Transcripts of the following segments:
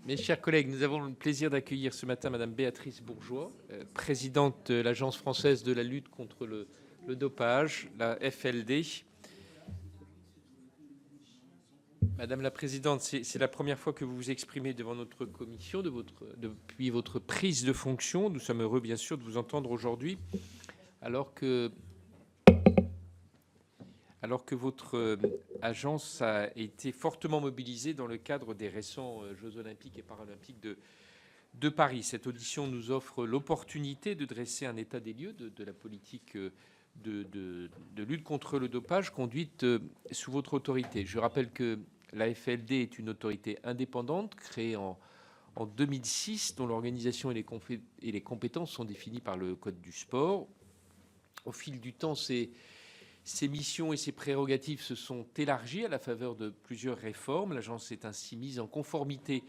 Mes chers collègues, nous avons le plaisir d'accueillir ce matin Madame Béatrice Bourgeois, présidente de l'Agence française de la lutte contre le dopage, la FLD. Madame la présidente, c'est la première fois que vous vous exprimez devant notre commission depuis votre prise de fonction. Nous sommes heureux, bien sûr, de vous entendre aujourd'hui, alors que votre agence a été fortement mobilisée dans le cadre des récents Jeux olympiques et paralympiques de Paris. Cette audition nous offre l'opportunité de dresser un état des lieux de la politique de lutte contre le dopage conduite sous votre autorité. Je rappelle que la FLD est une autorité indépendante créée en 2006, dont l'organisation et les compétences sont définies par le Code du sport. Au fil du temps, ces missions et ses prérogatives se sont élargies à la faveur de plusieurs réformes. L'agence est ainsi mise en conformité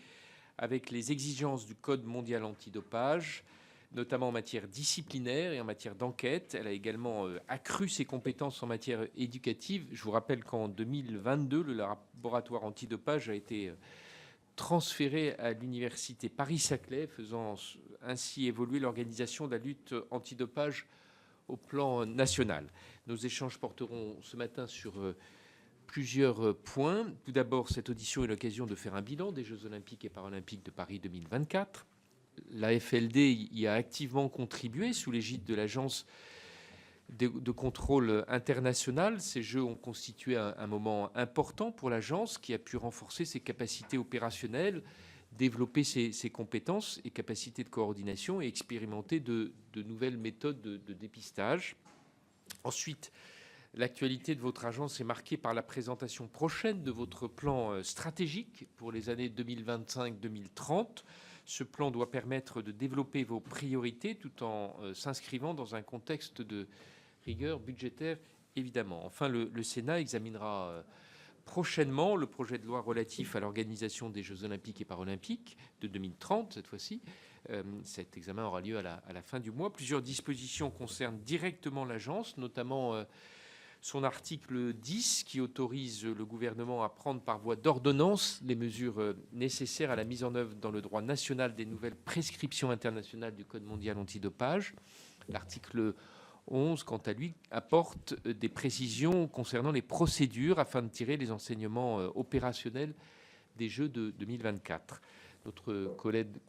avec les exigences du Code mondial antidopage, notamment en matière disciplinaire et en matière d'enquête. Elle a également accru ses compétences en matière éducative. Je vous rappelle qu'en 2022, le laboratoire antidopage a été transféré à l'université Paris-Saclay, faisant ainsi évoluer l'organisation de la lutte antidopage au plan national. Nos échanges porteront ce matin sur plusieurs points. Tout d'abord, cette audition est l'occasion de faire un bilan des Jeux olympiques et paralympiques de Paris 2024. La FLD y a activement contribué sous l'égide de l'Agence de contrôle international. Ces Jeux ont constitué un moment important pour l'agence qui a pu renforcer ses capacités opérationnelles, développer ses compétences et capacités de coordination et expérimenter de nouvelles méthodes de dépistage. Ensuite, l'actualité de votre agence est marquée par la présentation prochaine de votre plan stratégique pour les années 2025-2030. Ce plan doit permettre de développer vos priorités tout en s'inscrivant dans un contexte de rigueur budgétaire, évidemment. Enfin, le Sénat examinera prochainement le projet de loi relatif à l'organisation des Jeux olympiques et paralympiques de 2030, cette fois-ci. Cet examen aura lieu à la fin du mois. Plusieurs dispositions concernent directement l'agence, notamment son article 10 qui autorise le gouvernement à prendre par voie d'ordonnance les mesures nécessaires à la mise en œuvre dans le droit national des nouvelles prescriptions internationales du Code mondial antidopage. L'article 11, quant à lui, apporte des précisions concernant les procédures afin de tirer les enseignements opérationnels des Jeux de 2024. Notre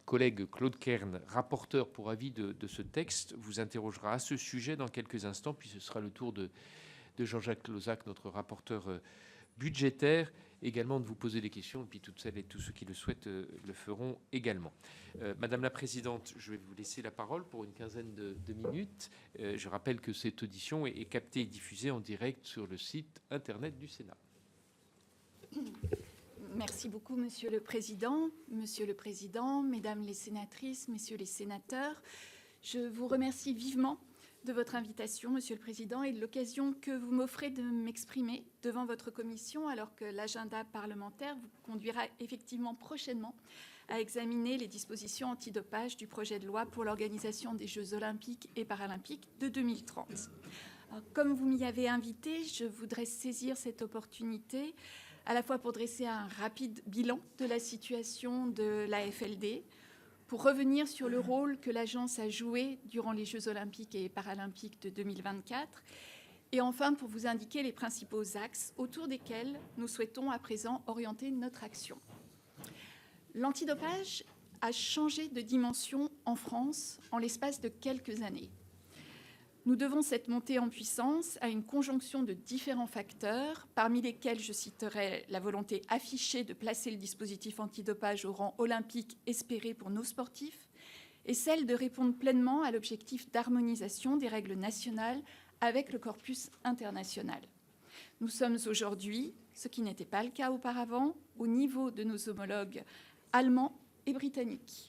collègue Claude Kern, rapporteur pour avis de ce texte, vous interrogera à ce sujet dans quelques instants, puis ce sera le tour de Jean-Jacques Lozach, notre rapporteur budgétaire, également de vous poser des questions, et puis toutes celles et tous ceux qui le souhaitent le feront également. Madame la Présidente, je vais vous laisser la parole pour une quinzaine de minutes. Je rappelle que cette audition est captée et diffusée en direct sur le site Internet du Sénat. Merci beaucoup, Monsieur le Président. Monsieur le Président, Mesdames les sénatrices, Messieurs les sénateurs, je vous remercie vivement de votre invitation, Monsieur le Président, et de l'occasion que vous m'offrez de m'exprimer devant votre commission, alors que l'agenda parlementaire vous conduira effectivement prochainement à examiner les dispositions antidopage du projet de loi pour l'organisation des Jeux olympiques et paralympiques de 2030. Alors, comme vous m'y avez invité, je voudrais saisir cette opportunité à la fois pour dresser un rapide bilan de la situation de la FLD, pour revenir sur le rôle que l'agence a joué durant les Jeux olympiques et paralympiques de 2024, et enfin pour vous indiquer les principaux axes autour desquels nous souhaitons à présent orienter notre action. L'antidopage a changé de dimension en France en l'espace de quelques années. Nous devons cette montée en puissance à une conjonction de différents facteurs, parmi lesquels je citerai la volonté affichée de placer le dispositif antidopage au rang olympique espéré pour nos sportifs, et celle de répondre pleinement à l'objectif d'harmonisation des règles nationales avec le corpus international. Nous sommes aujourd'hui, ce qui n'était pas le cas auparavant, au niveau de nos homologues allemands et britanniques.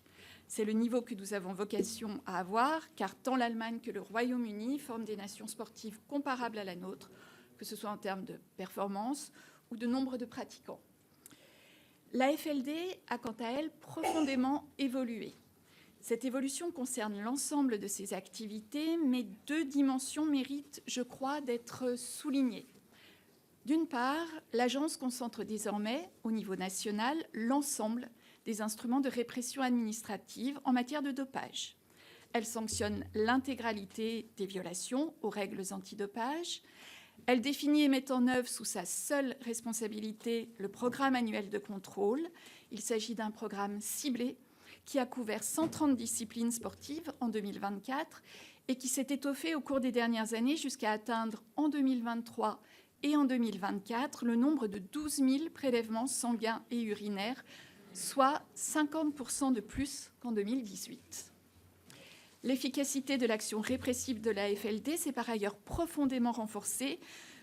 C'est le niveau que nous avons vocation à avoir, car tant l'Allemagne que le Royaume-Uni forment des nations sportives comparables à la nôtre, que ce soit en termes de performance ou de nombre de pratiquants. La FLD a quant à elle profondément évolué. Cette évolution concerne l'ensemble de ses activités, mais deux dimensions méritent, je crois, d'être soulignées. D'une part, l'agence concentre désormais, au niveau national, l'ensemble des instruments de répression administrative en matière de dopage. Elle sanctionne l'intégralité des violations aux règles antidopage. Elle définit et met en œuvre sous sa seule responsabilité le programme annuel de contrôle. Il s'agit d'un programme ciblé qui a couvert 130 disciplines sportives en 2024 et qui s'est étoffé au cours des dernières années jusqu'à atteindre en 2023 et en 2024 le nombre de 12 000 prélèvements sanguins et urinaires, soit 50% de plus qu'en 2018. L'efficacité de l'action répressive de la FLD s'est par ailleurs profondément renforcée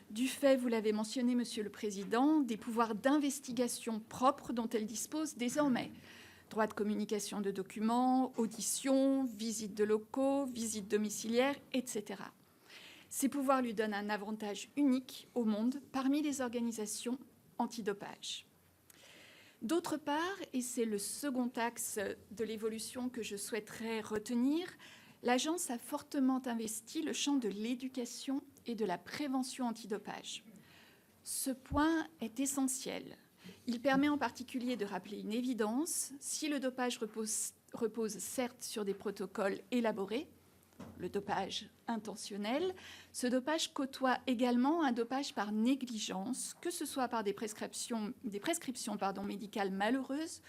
du fait, vous l'avez mentionné, Monsieur le Président, des pouvoirs d'investigation propres dont elle dispose désormais. Droit de communication de documents, auditions, visites de locaux, visites domiciliaires, etc. Ces pouvoirs lui donnent un avantage unique au monde parmi les organisations antidopage. D'autre part, et c'est le second axe de l'évolution que je souhaiterais retenir, l'agence a fortement investi le champ de l'éducation et de la prévention antidopage. Ce point est essentiel. Il permet en particulier de rappeler une évidence. Si le dopage repose certes sur des protocoles élaborés, le dopage intentionnel, ce dopage côtoie également un dopage par négligence, que ce soit par des prescriptions médicales malheureuses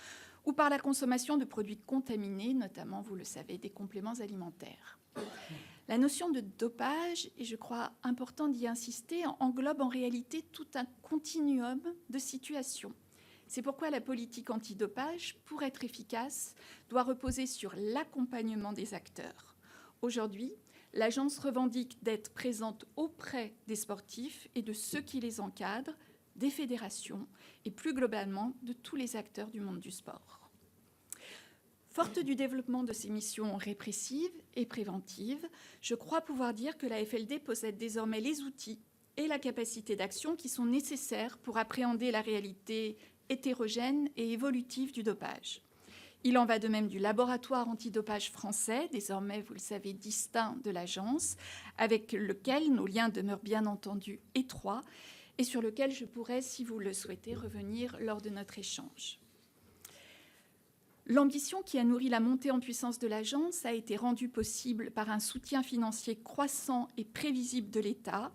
ou par la consommation de produits contaminés, notamment, vous le savez, des compléments alimentaires. La notion de dopage, et je crois important d'y insister, englobe en réalité tout un continuum de situations. C'est pourquoi la politique antidopage, pour être efficace, doit reposer sur l'accompagnement des acteurs. Aujourd'hui, l'agence revendique d'être présente auprès des sportifs et de ceux qui les encadrent, des fédérations et plus globalement de tous les acteurs du monde du sport. Forte du développement de ses missions répressives et préventives, je crois pouvoir dire que la FLD possède désormais les outils et la capacité d'action qui sont nécessaires pour appréhender la réalité hétérogène et évolutive du dopage. Il en va de même du laboratoire antidopage français, désormais, vous le savez, distinct de l'agence, avec lequel nos liens demeurent bien entendu étroits et sur lequel je pourrais, si vous le souhaitez, revenir lors de notre échange. L'ambition qui a nourri la montée en puissance de l'agence a été rendue possible par un soutien financier croissant et prévisible de l'État,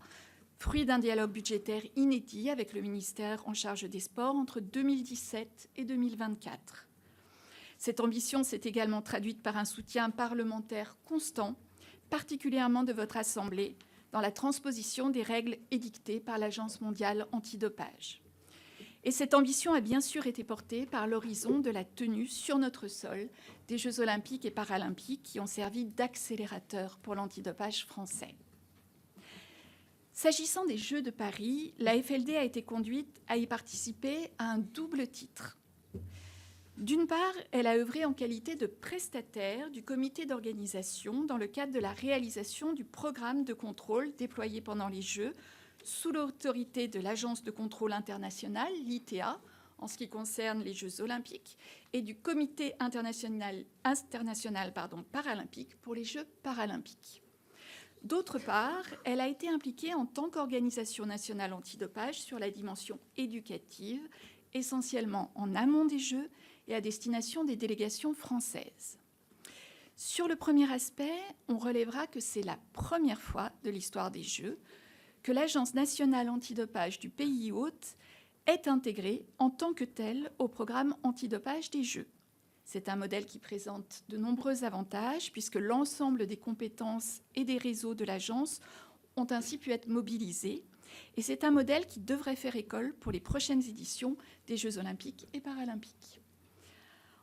fruit d'un dialogue budgétaire inédit avec le ministère en charge des Sports entre 2017 et 2024. Cette ambition s'est également traduite par un soutien parlementaire constant, particulièrement de votre Assemblée, dans la transposition des règles édictées par l'Agence mondiale antidopage. Et cette ambition a bien sûr été portée par l'horizon de la tenue sur notre sol des Jeux olympiques et paralympiques qui ont servi d'accélérateur pour l'antidopage français. S'agissant des Jeux de Paris, la FLD a été conduite à y participer à un double titre. D'une part, elle a œuvré en qualité de prestataire du comité d'organisation dans le cadre de la réalisation du programme de contrôle déployé pendant les Jeux sous l'autorité de l'Agence de contrôle international, l'ITA, en ce qui concerne les Jeux olympiques, et du comité international paralympique pour les Jeux paralympiques. D'autre part, elle a été impliquée en tant qu'organisation nationale antidopage sur la dimension éducative, essentiellement en amont des Jeux et à destination des délégations françaises. Sur le premier aspect, on relèvera que c'est la première fois de l'histoire des Jeux que l'Agence nationale antidopage du pays hôte est intégrée en tant que telle au programme antidopage des Jeux. C'est un modèle qui présente de nombreux avantages puisque l'ensemble des compétences et des réseaux de l'agence ont ainsi pu être mobilisés. Et c'est un modèle qui devrait faire école pour les prochaines éditions des Jeux olympiques et paralympiques.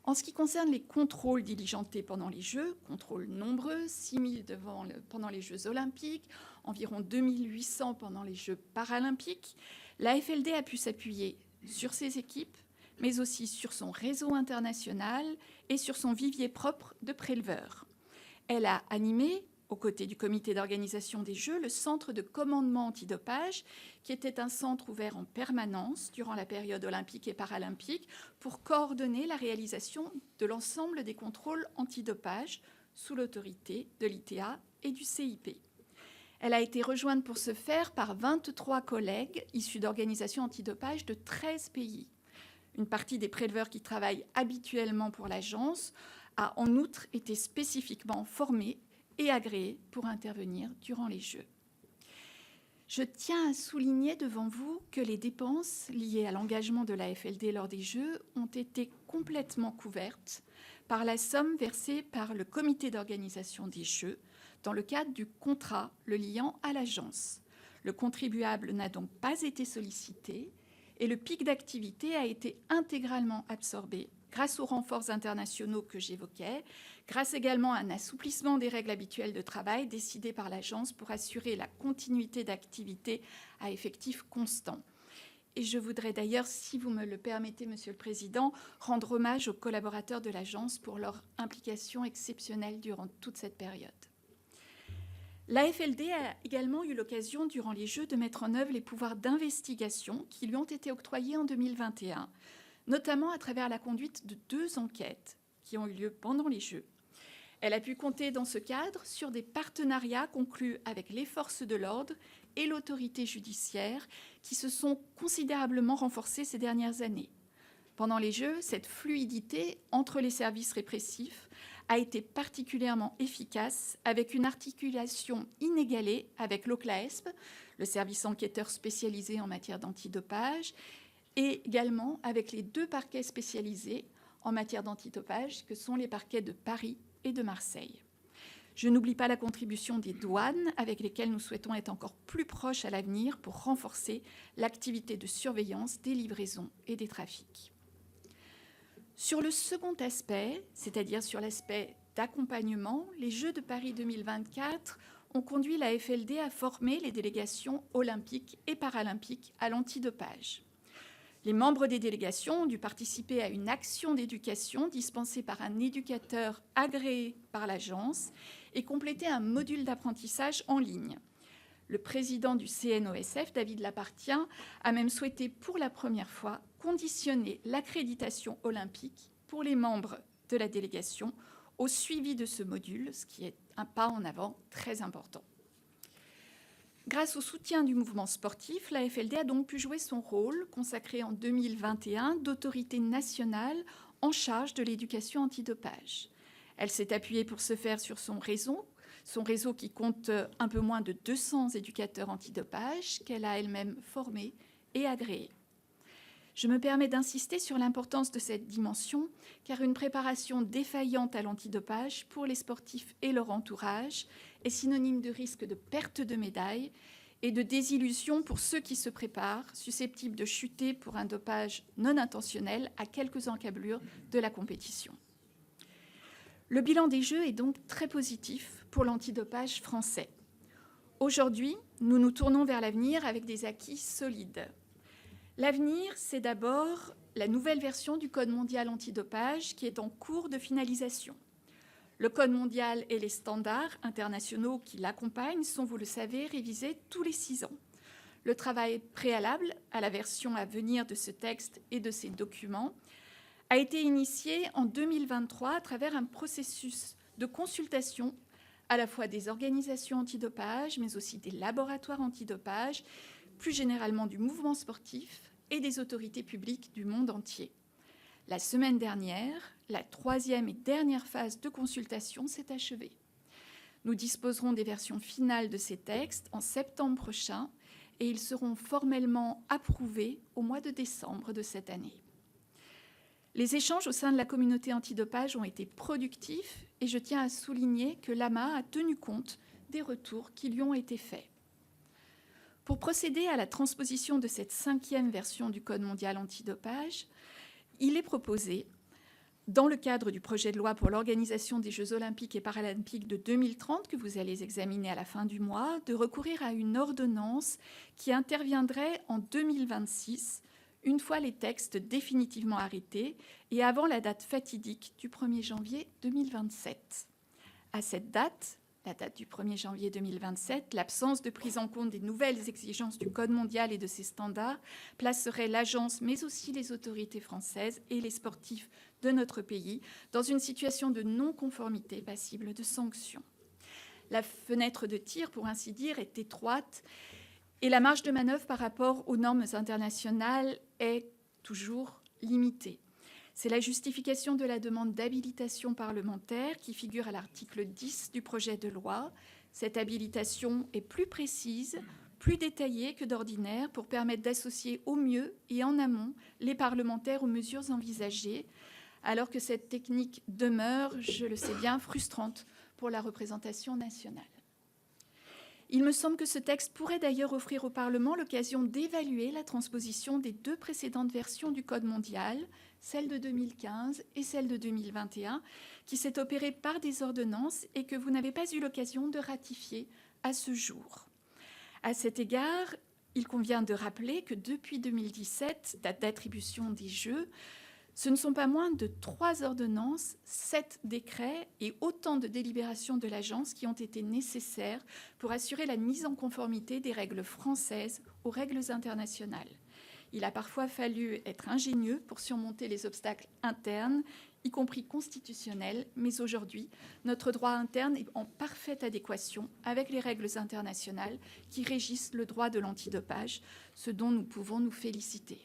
En ce qui concerne les contrôles diligentés pendant les Jeux, contrôles nombreux, 6 000 pendant les Jeux olympiques, environ 2 800 pendant les Jeux paralympiques, la FLD a pu s'appuyer sur ses équipes, mais aussi sur son réseau international et sur son vivier propre de préleveurs. Elle a animé, aux côtés du comité d'organisation des Jeux, le centre de commandement antidopage, qui était un centre ouvert en permanence durant la période olympique et paralympique pour coordonner la réalisation de l'ensemble des contrôles antidopage sous l'autorité de l'ITA et du CIP. Elle a été rejointe pour ce faire par 23 collègues issus d'organisations antidopage de 13 pays. Une partie des préleveurs qui travaillent habituellement pour l'agence a en outre été spécifiquement formée et agréée pour intervenir durant les Jeux. Je tiens à souligner devant vous que les dépenses liées à l'engagement de la FLD lors des Jeux ont été complètement couvertes par la somme versée par le comité d'organisation des Jeux dans le cadre du contrat le liant à l'agence. Le contribuable n'a donc pas été sollicité et le pic d'activité a été intégralement absorbé grâce aux renforts internationaux que j'évoquais, grâce également à un assouplissement des règles habituelles de travail décidées par l'agence pour assurer la continuité d'activité à effectif constant. Et je voudrais d'ailleurs, si vous me le permettez, Monsieur le Président, rendre hommage aux collaborateurs de l'agence pour leur implication exceptionnelle durant toute cette période. La FLD a également eu l'occasion, durant les Jeux, de mettre en œuvre les pouvoirs d'investigation qui lui ont été octroyés en 2021, notamment à travers la conduite de 2 enquêtes qui ont eu lieu pendant les Jeux. Elle a pu compter dans ce cadre sur des partenariats conclus avec les forces de l'ordre et l'autorité judiciaire qui se sont considérablement renforcés ces dernières années. Pendant les Jeux, cette fluidité entre les services répressifs a été particulièrement efficace avec une articulation inégalée avec l'OCLAESP, le service enquêteur spécialisé en matière d'antidopage, et également avec les 2 parquets spécialisés en matière d'antidopage que sont les parquets de Paris et de Marseille. Je n'oublie pas la contribution des douanes avec lesquelles nous souhaitons être encore plus proches à l'avenir pour renforcer l'activité de surveillance des livraisons et des trafics. Sur le second aspect, c'est-à-dire sur l'aspect d'accompagnement, les Jeux de Paris 2024 ont conduit la FLD à former les délégations olympiques et paralympiques à l'antidopage. Les membres des délégations ont dû participer à une action d'éducation dispensée par un éducateur agréé par l'agence et compléter un module d'apprentissage en ligne. Le président du CNOSF, David Lapartien, a même souhaité pour la première fois conditionner l'accréditation olympique pour les membres de la délégation au suivi de ce module, ce qui est un pas en avant très important. Grâce au soutien du mouvement sportif, la FLD a donc pu jouer son rôle, consacré en 2021, d'autorité nationale en charge de l'éducation antidopage. Elle s'est appuyée pour ce faire sur son réseau qui compte un peu moins de 200 éducateurs antidopage qu'elle a elle-même formés et agréés. Je me permets d'insister sur l'importance de cette dimension, car une préparation défaillante à l'antidopage pour les sportifs et leur entourage est synonyme de risque de perte de médaille et de désillusion pour ceux qui se préparent, susceptibles de chuter pour un dopage non intentionnel à quelques encablures de la compétition. Le bilan des Jeux est donc très positif pour l'antidopage français. Aujourd'hui, nous nous tournons vers l'avenir avec des acquis solides. L'avenir, c'est d'abord la nouvelle version du Code mondial antidopage qui est en cours de finalisation. Le Code mondial et les standards internationaux qui l'accompagnent sont, vous le savez, révisés tous les 6 ans. Le travail préalable à la version à venir de ce texte et de ces documents a été initié en 2023 à travers un processus de consultation à la fois des organisations antidopage, mais aussi des laboratoires antidopage, plus généralement du mouvement sportif et des autorités publiques du monde entier. La semaine dernière, la 3e et dernière phase de consultation s'est achevée. Nous disposerons des versions finales de ces textes en septembre prochain et ils seront formellement approuvés au mois de décembre de cette année. Les échanges au sein de la communauté antidopage ont été productifs et je tiens à souligner que l'AMA a tenu compte des retours qui lui ont été faits. Pour procéder à la transposition de cette 5e version du Code mondial antidopage, il est proposé, dans le cadre du projet de loi pour l'organisation des Jeux olympiques et paralympiques de 2030, que vous allez examiner à la fin du mois, de recourir à une ordonnance qui interviendrait en 2026, une fois les textes définitivement arrêtés et avant la date fatidique du 1er janvier 2027. À cette date, la date du 1er janvier 2027, l'absence de prise en compte des nouvelles exigences du Code mondial et de ses standards placerait l'agence, mais aussi les autorités françaises et les sportifs de notre pays dans une situation de non-conformité passible de sanctions. La fenêtre de tir, pour ainsi dire, est étroite et la marge de manœuvre par rapport aux normes internationales est toujours limitée. C'est la justification de la demande d'habilitation parlementaire qui figure à l'article 10 du projet de loi. Cette habilitation est plus précise, plus détaillée que d'ordinaire pour permettre d'associer au mieux et en amont les parlementaires aux mesures envisagées, alors que cette technique demeure, je le sais bien, frustrante pour la représentation nationale. Il me semble que ce texte pourrait d'ailleurs offrir au Parlement l'occasion d'évaluer la transposition des 2 précédentes versions du Code mondial, celle de 2015 et celle de 2021, qui s'est opérée par des ordonnances et que vous n'avez pas eu l'occasion de ratifier à ce jour. À cet égard, il convient de rappeler que depuis 2017, date d'attribution des Jeux, ce ne sont pas moins de 3 ordonnances, 7 décrets et autant de délibérations de l'agence qui ont été nécessaires pour assurer la mise en conformité des règles françaises aux règles internationales. Il a parfois fallu être ingénieux pour surmonter les obstacles internes, y compris constitutionnels, mais aujourd'hui, notre droit interne est en parfaite adéquation avec les règles internationales qui régissent le droit de l'antidopage, ce dont nous pouvons nous féliciter.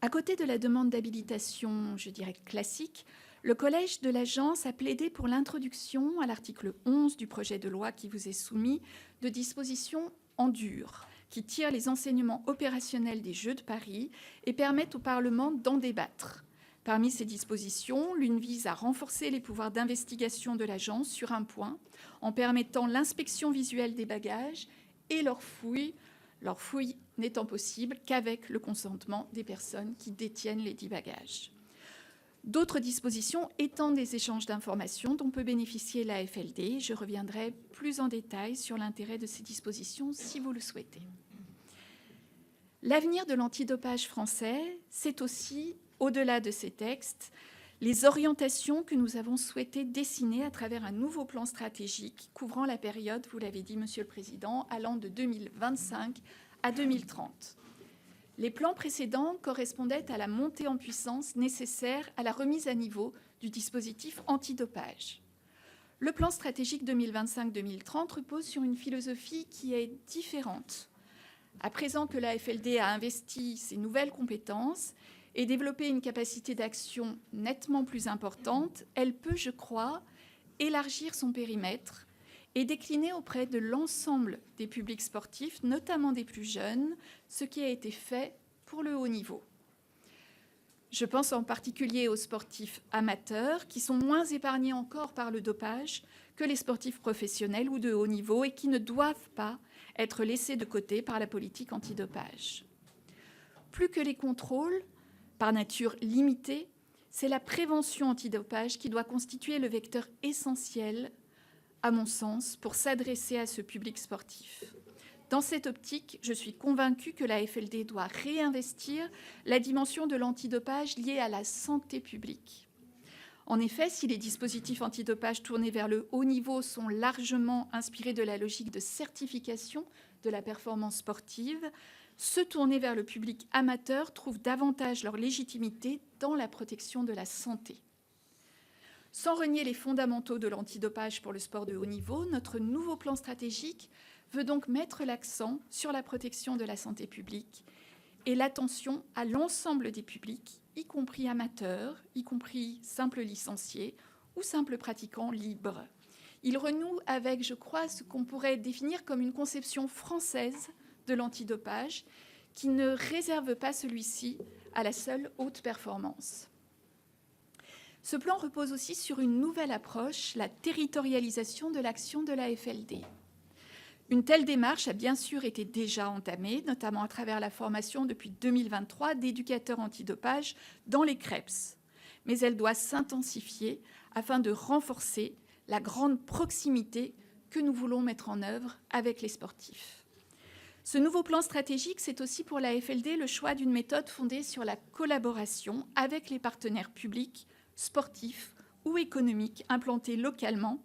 À côté de la demande d'habilitation, je dirais classique, le collège de l'agence a plaidé pour l'introduction, à l'article 11 du projet de loi qui vous est soumis, de dispositions en dur, qui tirent les enseignements opérationnels des Jeux de Paris et permettent au Parlement d'en débattre. Parmi ces dispositions, l'une vise à renforcer les pouvoirs d'investigation de l'agence sur un point, en permettant l'inspection visuelle des bagages et leur fouille n'étant possible qu'avec le consentement des personnes qui détiennent les 10 bagages. D'autres dispositions étendent les échanges d'informations dont peut bénéficier l'AFLD. Je reviendrai plus en détail sur l'intérêt de ces dispositions si vous le souhaitez. L'avenir de l'antidopage français, c'est aussi, au-delà de ces textes, les orientations que nous avons souhaité dessiner à travers un nouveau plan stratégique couvrant la période, vous l'avez dit, Monsieur le Président, allant de 2025 à 2030. Les plans précédents correspondaient à la montée en puissance nécessaire à la remise à niveau du dispositif antidopage. Le plan stratégique 2025-2030 repose sur une philosophie qui est différente. À présent que l'AFLD a investi ses nouvelles compétences et développé une capacité d'action nettement plus importante, elle peut, je crois, élargir son périmètre et décliner auprès de l'ensemble des publics sportifs, notamment des plus jeunes, ce qui a été fait pour le haut niveau. Je pense en particulier aux sportifs amateurs qui sont moins épargnés encore par le dopage que les sportifs professionnels ou de haut niveau et qui ne doivent pas être laissés de côté par la politique antidopage. Plus que les contrôles, par nature limitée, c'est la prévention antidopage qui doit constituer le vecteur essentiel, à mon sens, pour s'adresser à ce public sportif. Dans cette optique, je suis convaincue que l'AFLD doit réinvestir la dimension de l'antidopage liée à la santé publique. En effet, si les dispositifs antidopage tournés vers le haut niveau sont largement inspirés de la logique de certification de la performance sportive, ceux tournés vers le public amateur trouvent davantage leur légitimité dans la protection de la santé. Sans renier les fondamentaux de l'antidopage pour le sport de haut niveau, notre nouveau plan stratégique veut donc mettre l'accent sur la protection de la santé publique et l'attention à l'ensemble des publics, y compris amateurs, y compris simples licenciés ou simples pratiquants libres. Il renoue avec, je crois, ce qu'on pourrait définir comme une conception française de l'antidopage qui ne réserve pas celui-ci à la seule haute performance. Ce plan repose aussi sur une nouvelle approche, la territorialisation de l'action de l'AFLD. Une telle démarche a bien sûr été déjà entamée, notamment à travers la formation depuis 2023 d'éducateurs antidopage dans les CREPS. Mais elle doit s'intensifier afin de renforcer la grande proximité que nous voulons mettre en œuvre avec les sportifs. Ce nouveau plan stratégique, c'est aussi pour l'AFLD le choix d'une méthode fondée sur la collaboration avec les partenaires publics, sportifs ou économiques implantés localement,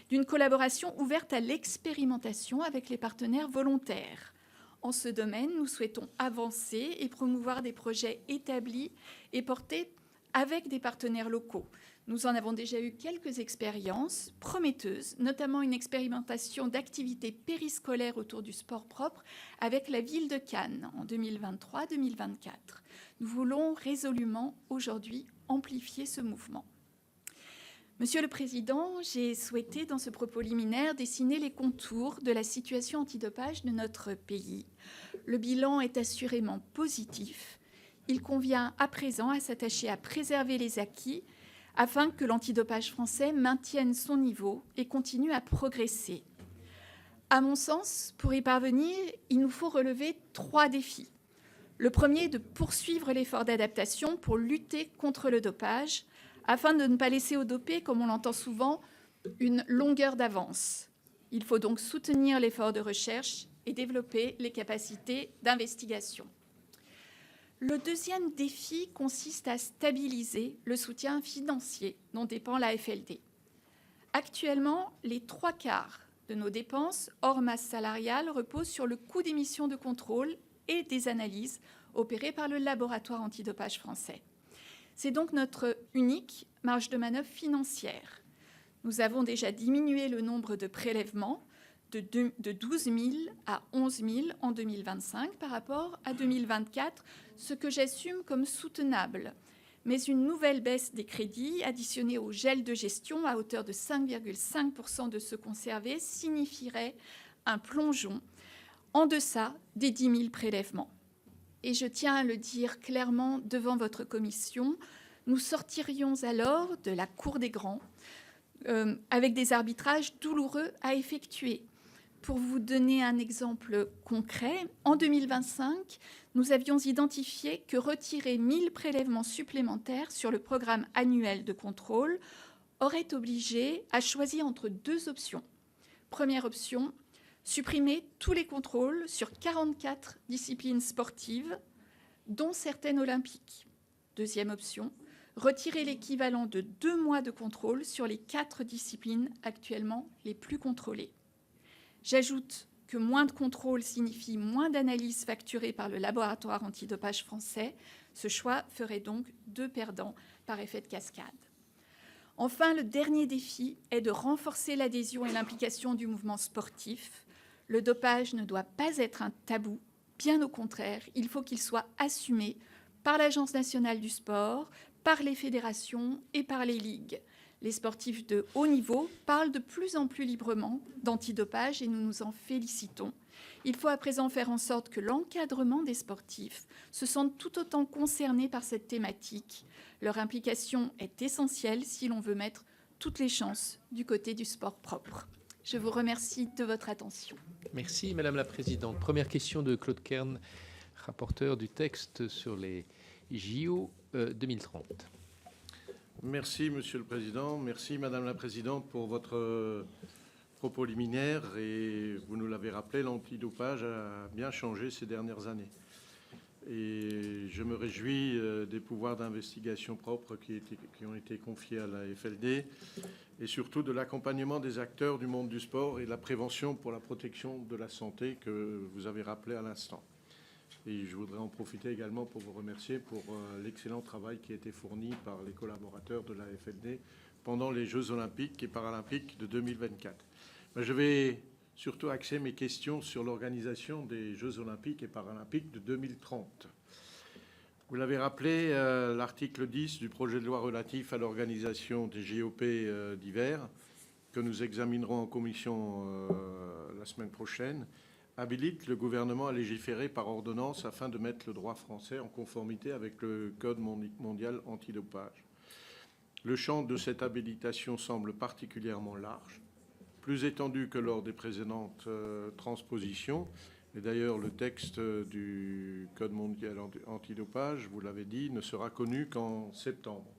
d'une collaboration ouverte à l'expérimentation avec les partenaires volontaires. En ce domaine, nous souhaitons avancer et promouvoir des projets établis et portés avec des partenaires locaux. Nous en avons déjà eu quelques expériences prometteuses, notamment une expérimentation d'activités périscolaires autour du sport propre avec la ville de Cannes en 2023-2024. Nous voulons résolument aujourd'hui amplifier ce mouvement. Monsieur le Président, j'ai souhaité dans ce propos liminaire dessiner les contours de la situation antidopage de notre pays. Le bilan est assurément positif. Il convient à présent à s'attacher à préserver les acquis afin que l'antidopage français maintienne son niveau et continue à progresser. À mon sens, pour y parvenir, il nous faut relever 3 défis. Le premier est de poursuivre l'effort d'adaptation pour lutter contre le dopage, afin de ne pas laisser aux dopés, comme on l'entend souvent, une longueur d'avance. Il faut donc soutenir l'effort de recherche et développer les capacités d'investigation. Le deuxième défi consiste à stabiliser le soutien financier dont dépend la FLD. Actuellement, les 3/4 de nos dépenses, hors masse salariale, reposent sur le coût des missions de contrôle et des analyses opérées par le laboratoire antidopage français. C'est donc notre unique marge de manœuvre financière. Nous avons déjà diminué le nombre de prélèvements de 12 000 à 11 000 en 2025 par rapport à 2024, ce que j'assume comme soutenable. Mais une nouvelle baisse des crédits additionnée au gel de gestion à hauteur de 5,5% de ceux conservés signifierait un plongeon en deçà des 10 000 prélèvements. Et je tiens à le dire clairement devant votre commission, nous sortirions alors de la cour des grands avec des arbitrages douloureux à effectuer. Pour vous donner un exemple concret, en 2025, nous avions identifié que retirer 1000 prélèvements supplémentaires sur le programme annuel de contrôle aurait obligé à choisir entre 2 options. Première option, supprimer tous les contrôles sur 44 disciplines sportives, dont certaines olympiques. Deuxième option, retirer l'équivalent de 2 mois de contrôle sur les 4 disciplines actuellement les plus contrôlées. J'ajoute que moins de contrôle signifie moins d'analyses facturées par le laboratoire antidopage français. Ce choix ferait donc 2 perdants par effet de cascade. Enfin, le dernier défi est de renforcer l'adhésion et l'implication du mouvement sportif. Le dopage ne doit pas être un tabou, bien au contraire, il faut qu'il soit assumé par l'Agence nationale du sport, par les fédérations et par les ligues. Les sportifs de haut niveau parlent de plus en plus librement d'antidopage et nous nous en félicitons. Il faut à présent faire en sorte que l'encadrement des sportifs se sente tout autant concerné par cette thématique. Leur implication est essentielle si l'on veut mettre toutes les chances du côté du sport propre. Je vous remercie de votre attention. Merci, Madame la Présidente. Première question de Claude Kern, rapporteur du texte sur les JO 2030. Merci, Monsieur le Président. Merci, Madame la Présidente, pour votre propos liminaire. Et vous nous l'avez rappelé, l'antidopage a bien changé ces dernières années. Et je me réjouis des pouvoirs d'investigation propres qui ont été confiés à la FLD et surtout de l'accompagnement des acteurs du monde du sport et de la prévention pour la protection de la santé que vous avez rappelé à l'instant. Et je voudrais en profiter également pour vous remercier pour l'excellent travail qui a été fourni par les collaborateurs de la FLD pendant les Jeux olympiques et paralympiques de 2024. Je vais surtout axer mes questions sur l'organisation des Jeux olympiques et paralympiques de 2030. Vous l'avez rappelé, l'article 10 du projet de loi relatif à l'organisation des JOP d'hiver, que nous examinerons en commission la semaine prochaine, habilite le gouvernement à légiférer par ordonnance afin de mettre le droit français en conformité avec le Code mondial antidopage. Le champ de cette habilitation semble particulièrement large, plus étendu que lors des précédentes transpositions. Et d'ailleurs, le texte du Code mondial antidopage, vous l'avez dit, ne sera connu qu'en septembre.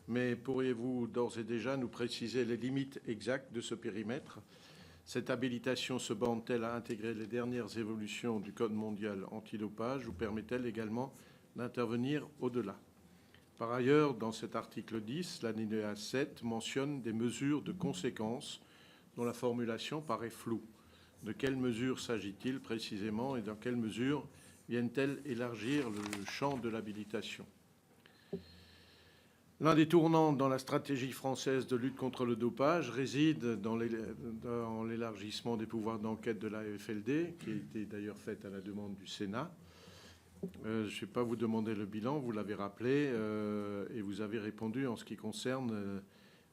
Mais pourriez-vous d'ores et déjà nous préciser les limites exactes de ce périmètre ? Cette habilitation se borne-t-elle à intégrer les dernières évolutions du Code mondial antidopage ou permet-elle également d'intervenir au-delà ? Par ailleurs, dans cet article 10, l'alinéa 7 mentionne des mesures de conséquence dont la formulation paraît floue. De quelles mesures s'agit-il précisément et dans quelle mesure viennent-elles élargir le champ de l'habilitation ? L'un des tournants dans la stratégie française de lutte contre le dopage réside dans l'élargissement des pouvoirs d'enquête de l'AFLD, qui a été d'ailleurs fait à la demande du Sénat. Je ne vais pas vous demander le bilan, vous l'avez rappelé, et vous avez répondu en ce qui concerne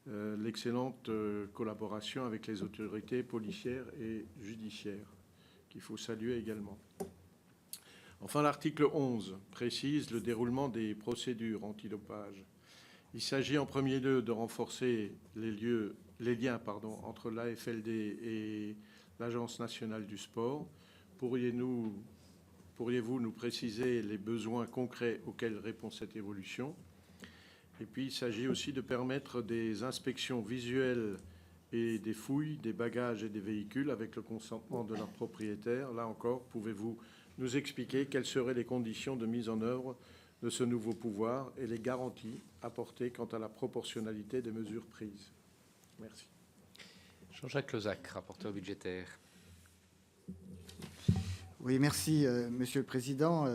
l'excellente collaboration avec les autorités policières et judiciaires, qu'il faut saluer également. Enfin, l'article 11 précise le déroulement des procédures antidopage. Il s'agit en premier lieu de renforcer les liens entre l'AFLD et l'Agence nationale du sport. Pourriez-vous nous préciser les besoins concrets auxquels répond cette évolution? Et puis, il s'agit aussi de permettre des inspections visuelles et des fouilles des bagages et des véhicules avec le consentement de leurs propriétaires. Là encore, pouvez-vous nous expliquer quelles seraient les conditions de mise en œuvre de ce nouveau pouvoir et les garanties apportées quant à la proportionnalité des mesures prises? Merci. Jean-Jacques Lozach, rapporteur budgétaire. Oui, merci, Monsieur le Président.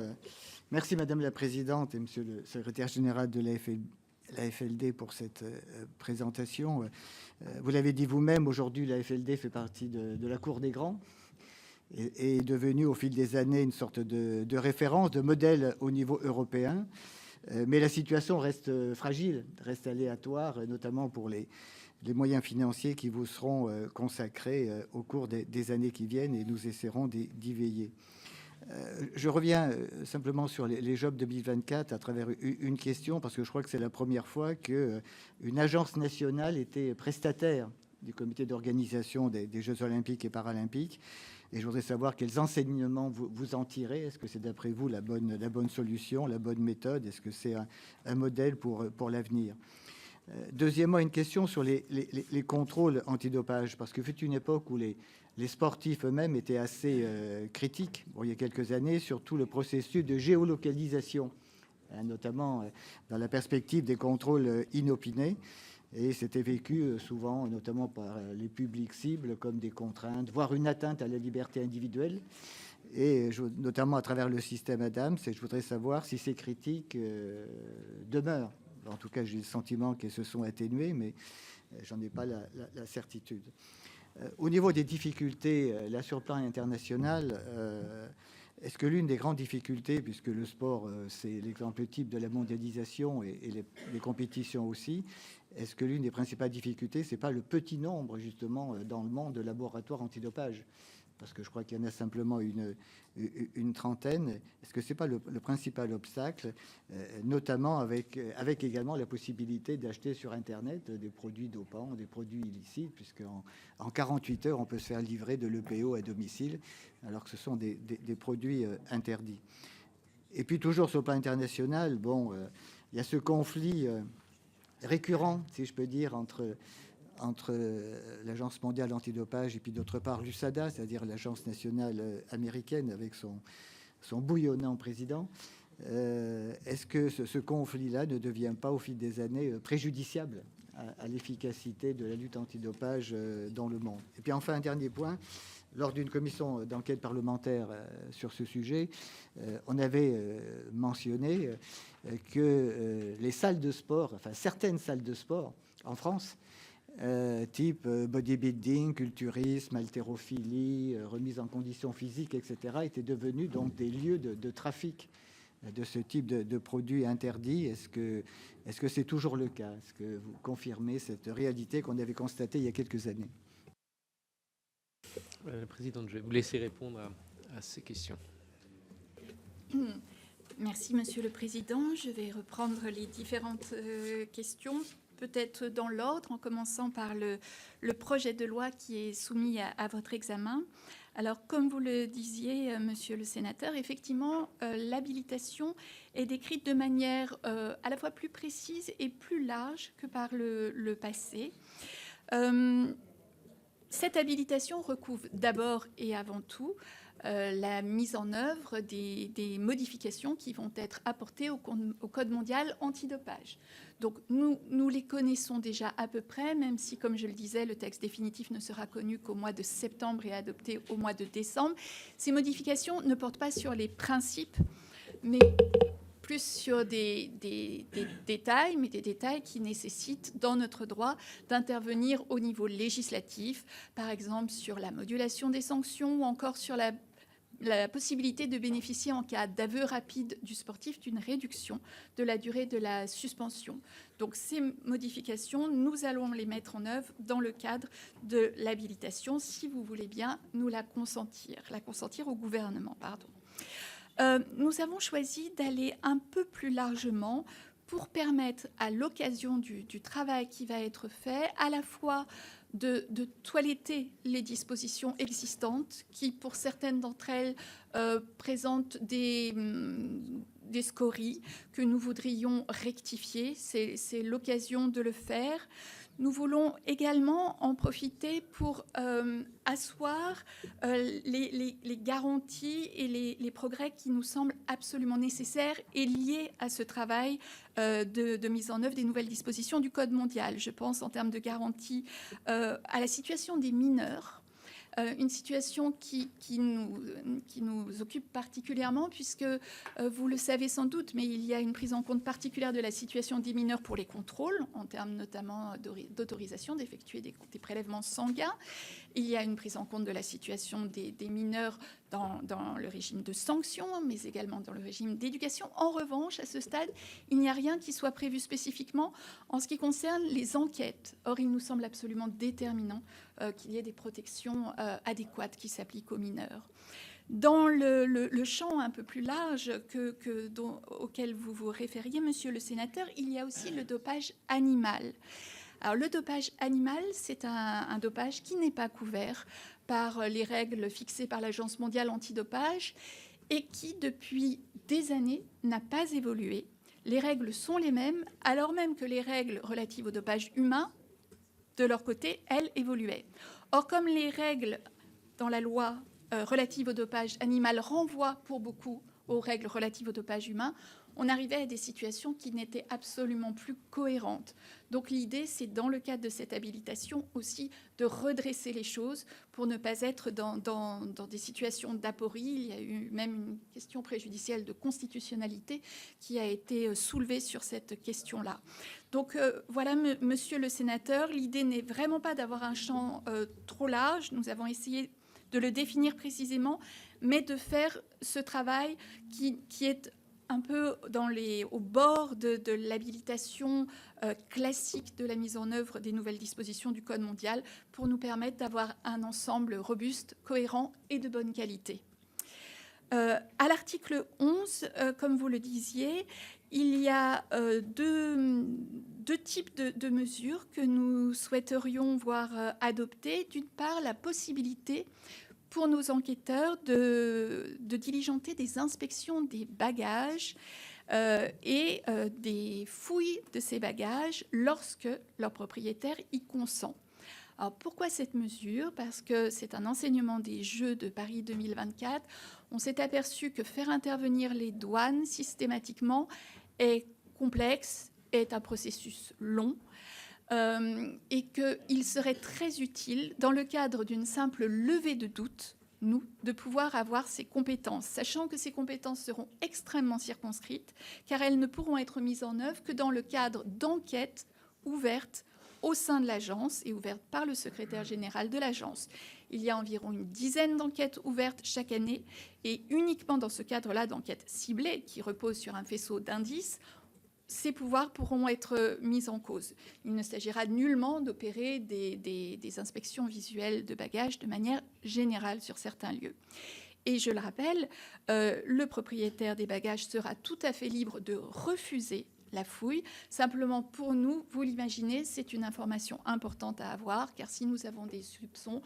Merci, Madame la Présidente et Monsieur le Secrétaire général de l'AFLD pour cette présentation. Vous l'avez dit vous-même, aujourd'hui, l'AFLD fait partie de la Cour des grands et est devenue au fil des années une sorte de référence, de modèle au niveau européen. Mais la situation reste fragile, reste aléatoire, notamment pour les moyens financiers qui vous seront consacrés au cours des années qui viennent, et nous essaierons d'y veiller. Je reviens simplement sur les Jeux 2024 à travers une question, parce que je crois que c'est la première fois qu'une agence nationale était prestataire du comité d'organisation des Jeux olympiques et paralympiques. Et je voudrais savoir quels enseignements vous en tirez. Est-ce que c'est d'après vous la bonne solution, la bonne méthode? Est-ce que c'est un modèle pour l'avenir? Deuxièmement, une question sur les contrôles antidopage, parce que fut une époque où les sportifs eux-mêmes étaient assez critiques, il y a quelques années, sur tout le processus de géolocalisation, notamment dans la perspective des contrôles inopinés. Et c'était vécu souvent, notamment par les publics cibles, comme des contraintes, voire une atteinte à la liberté individuelle, et notamment à travers le système Adams. Et je voudrais savoir si ces critiques demeurent. En tout cas, j'ai le sentiment qu'elles se sont atténuées, mais j'en ai pas la certitude. Au niveau des difficultés, là, sur le plan international, est-ce que l'une des grandes difficultés, puisque le sport, c'est l'exemple type de la mondialisation et les compétitions aussi, est-ce que l'une des principales difficultés, c'est pas le petit nombre, justement, dans le monde de laboratoires antidopage? Parce que je crois qu'il y en a simplement une trentaine. Est-ce que c'est pas le principal obstacle, notamment avec également la possibilité d'acheter sur Internet des produits dopants, des produits illicites, puisqu'en 48 heures, on peut se faire livrer de l'EPO à domicile, alors que ce sont des produits interdits. Et puis toujours sur le plan international, il y a ce conflit récurrent, si je peux dire, entre l'Agence mondiale antidopage et puis d'autre part l'USADA, c'est-à-dire l'Agence nationale américaine avec son bouillonnant président. Est-ce que ce conflit-là ne devient pas au fil des années préjudiciable à l'efficacité de la lutte antidopage dans le monde? Et puis enfin, un dernier point. Lors d'une commission d'enquête parlementaire sur ce sujet, on avait mentionné que les salles de sport, enfin certaines salles de sport en France, type bodybuilding, culturisme, haltérophilie, remise en condition physique, etc., étaient devenus donc des lieux de trafic de ce type de produits interdits. Est-ce que c'est toujours le cas? Est-ce que vous confirmez cette réalité qu'on avait constatée il y a quelques années? Madame la Présidente, je vais vous laisser répondre à ces questions. Merci, Monsieur le Président. Je vais reprendre les différentes questions, peut-être dans l'ordre, en commençant par le projet de loi qui est soumis à votre examen. Alors, comme vous le disiez, Monsieur le Sénateur, effectivement, l'habilitation est décrite de manière à la fois plus précise et plus large que par le passé. Cette habilitation recouvre d'abord et avant tout la mise en œuvre des modifications qui vont être apportées au Code mondial antidopage. Donc nous les connaissons déjà à peu près, même si, comme je le disais, le texte définitif ne sera connu qu'au mois de septembre et adopté au mois de décembre. Ces modifications ne portent pas sur les principes, mais plus sur des détails, mais des détails qui nécessitent, dans notre droit, d'intervenir au niveau législatif, par exemple sur la modulation des sanctions ou encore sur la possibilité de bénéficier en cas d'aveu rapide du sportif d'une réduction de la durée de la suspension. Donc ces modifications, nous allons les mettre en œuvre dans le cadre de l'habilitation, si vous voulez bien nous la consentir au gouvernement, pardon. Nous avons choisi d'aller un peu plus largement pour permettre, à l'occasion du travail qui va être fait, à la fois de toiletter les dispositions existantes qui, pour certaines d'entre elles, présentent des scories que nous voudrions rectifier. C'est l'occasion de le faire. Nous voulons également en profiter pour asseoir les garanties et les progrès qui nous semblent absolument nécessaires et liés à ce travail de mise en œuvre des nouvelles dispositions du Code mondial. Je pense en termes de garantie à la situation des mineurs. Une situation qui nous occupe particulièrement puisque, vous le savez sans doute, mais il y a une prise en compte particulière de la situation des mineurs pour les contrôles, en termes notamment d'autorisation d'effectuer des prélèvements sanguins. Il y a une prise en compte de la situation des mineurs dans le régime de sanctions, mais également dans le régime d'éducation. En revanche, à ce stade, il n'y a rien qui soit prévu spécifiquement en ce qui concerne les enquêtes. Or, il nous semble absolument déterminant qu'il y ait des protections adéquates qui s'appliquent aux mineurs. Dans le champ un peu plus large auquel vous vous référiez, monsieur le sénateur, il y a aussi le dopage animal. Alors, le dopage animal, c'est un dopage qui n'est pas couvert par les règles fixées par l'Agence mondiale antidopage et qui, depuis des années, n'a pas évolué. Les règles sont les mêmes, alors même que les règles relatives au dopage humain, de leur côté, elles évoluaient. Or, comme les règles dans la loi relatives au dopage animal renvoient pour beaucoup aux règles relatives au dopage humain, on arrivait à des situations qui n'étaient absolument plus cohérentes. Donc l'idée, c'est dans le cadre de cette habilitation aussi de redresser les choses pour ne pas être dans des situations d'aporie. Il y a eu même une question préjudicielle de constitutionnalité qui a été soulevée sur cette question-là. Donc voilà, monsieur le sénateur, l'idée n'est vraiment pas d'avoir un champ trop large. Nous avons essayé de le définir précisément, mais de faire ce travail qui est un peu au bord de l'habilitation classique de la mise en œuvre des nouvelles dispositions du Code mondial pour nous permettre d'avoir un ensemble robuste, cohérent et de bonne qualité. À l'article 11, comme vous le disiez, il y a deux types de mesures que nous souhaiterions voir adoptées. D'une part, la possibilité pour nos enquêteurs de diligenter des inspections des bagages et des fouilles de ces bagages lorsque leur propriétaire y consent. Alors pourquoi cette mesure? Parce que c'est un enseignement des Jeux de Paris 2024. On s'est aperçu que faire intervenir les douanes systématiquement est complexe, est un processus long. Et qu'il serait très utile, dans le cadre d'une simple levée de doute, de pouvoir avoir ces compétences, sachant que ces compétences seront extrêmement circonscrites, car elles ne pourront être mises en œuvre que dans le cadre d'enquêtes ouvertes au sein de l'agence et ouvertes par le secrétaire général de l'agence. Il y a environ une dizaine d'enquêtes ouvertes chaque année, et uniquement dans ce cadre-là d'enquêtes ciblées, qui reposent sur un faisceau d'indices, ces pouvoirs pourront être mis en cause. Il ne s'agira nullement d'opérer des inspections visuelles de bagages de manière générale sur certains lieux. Et je le rappelle, le propriétaire des bagages sera tout à fait libre de refuser la fouille. Simplement, pour nous, vous l'imaginez, c'est une information importante à avoir, car si nous avons des soupçons,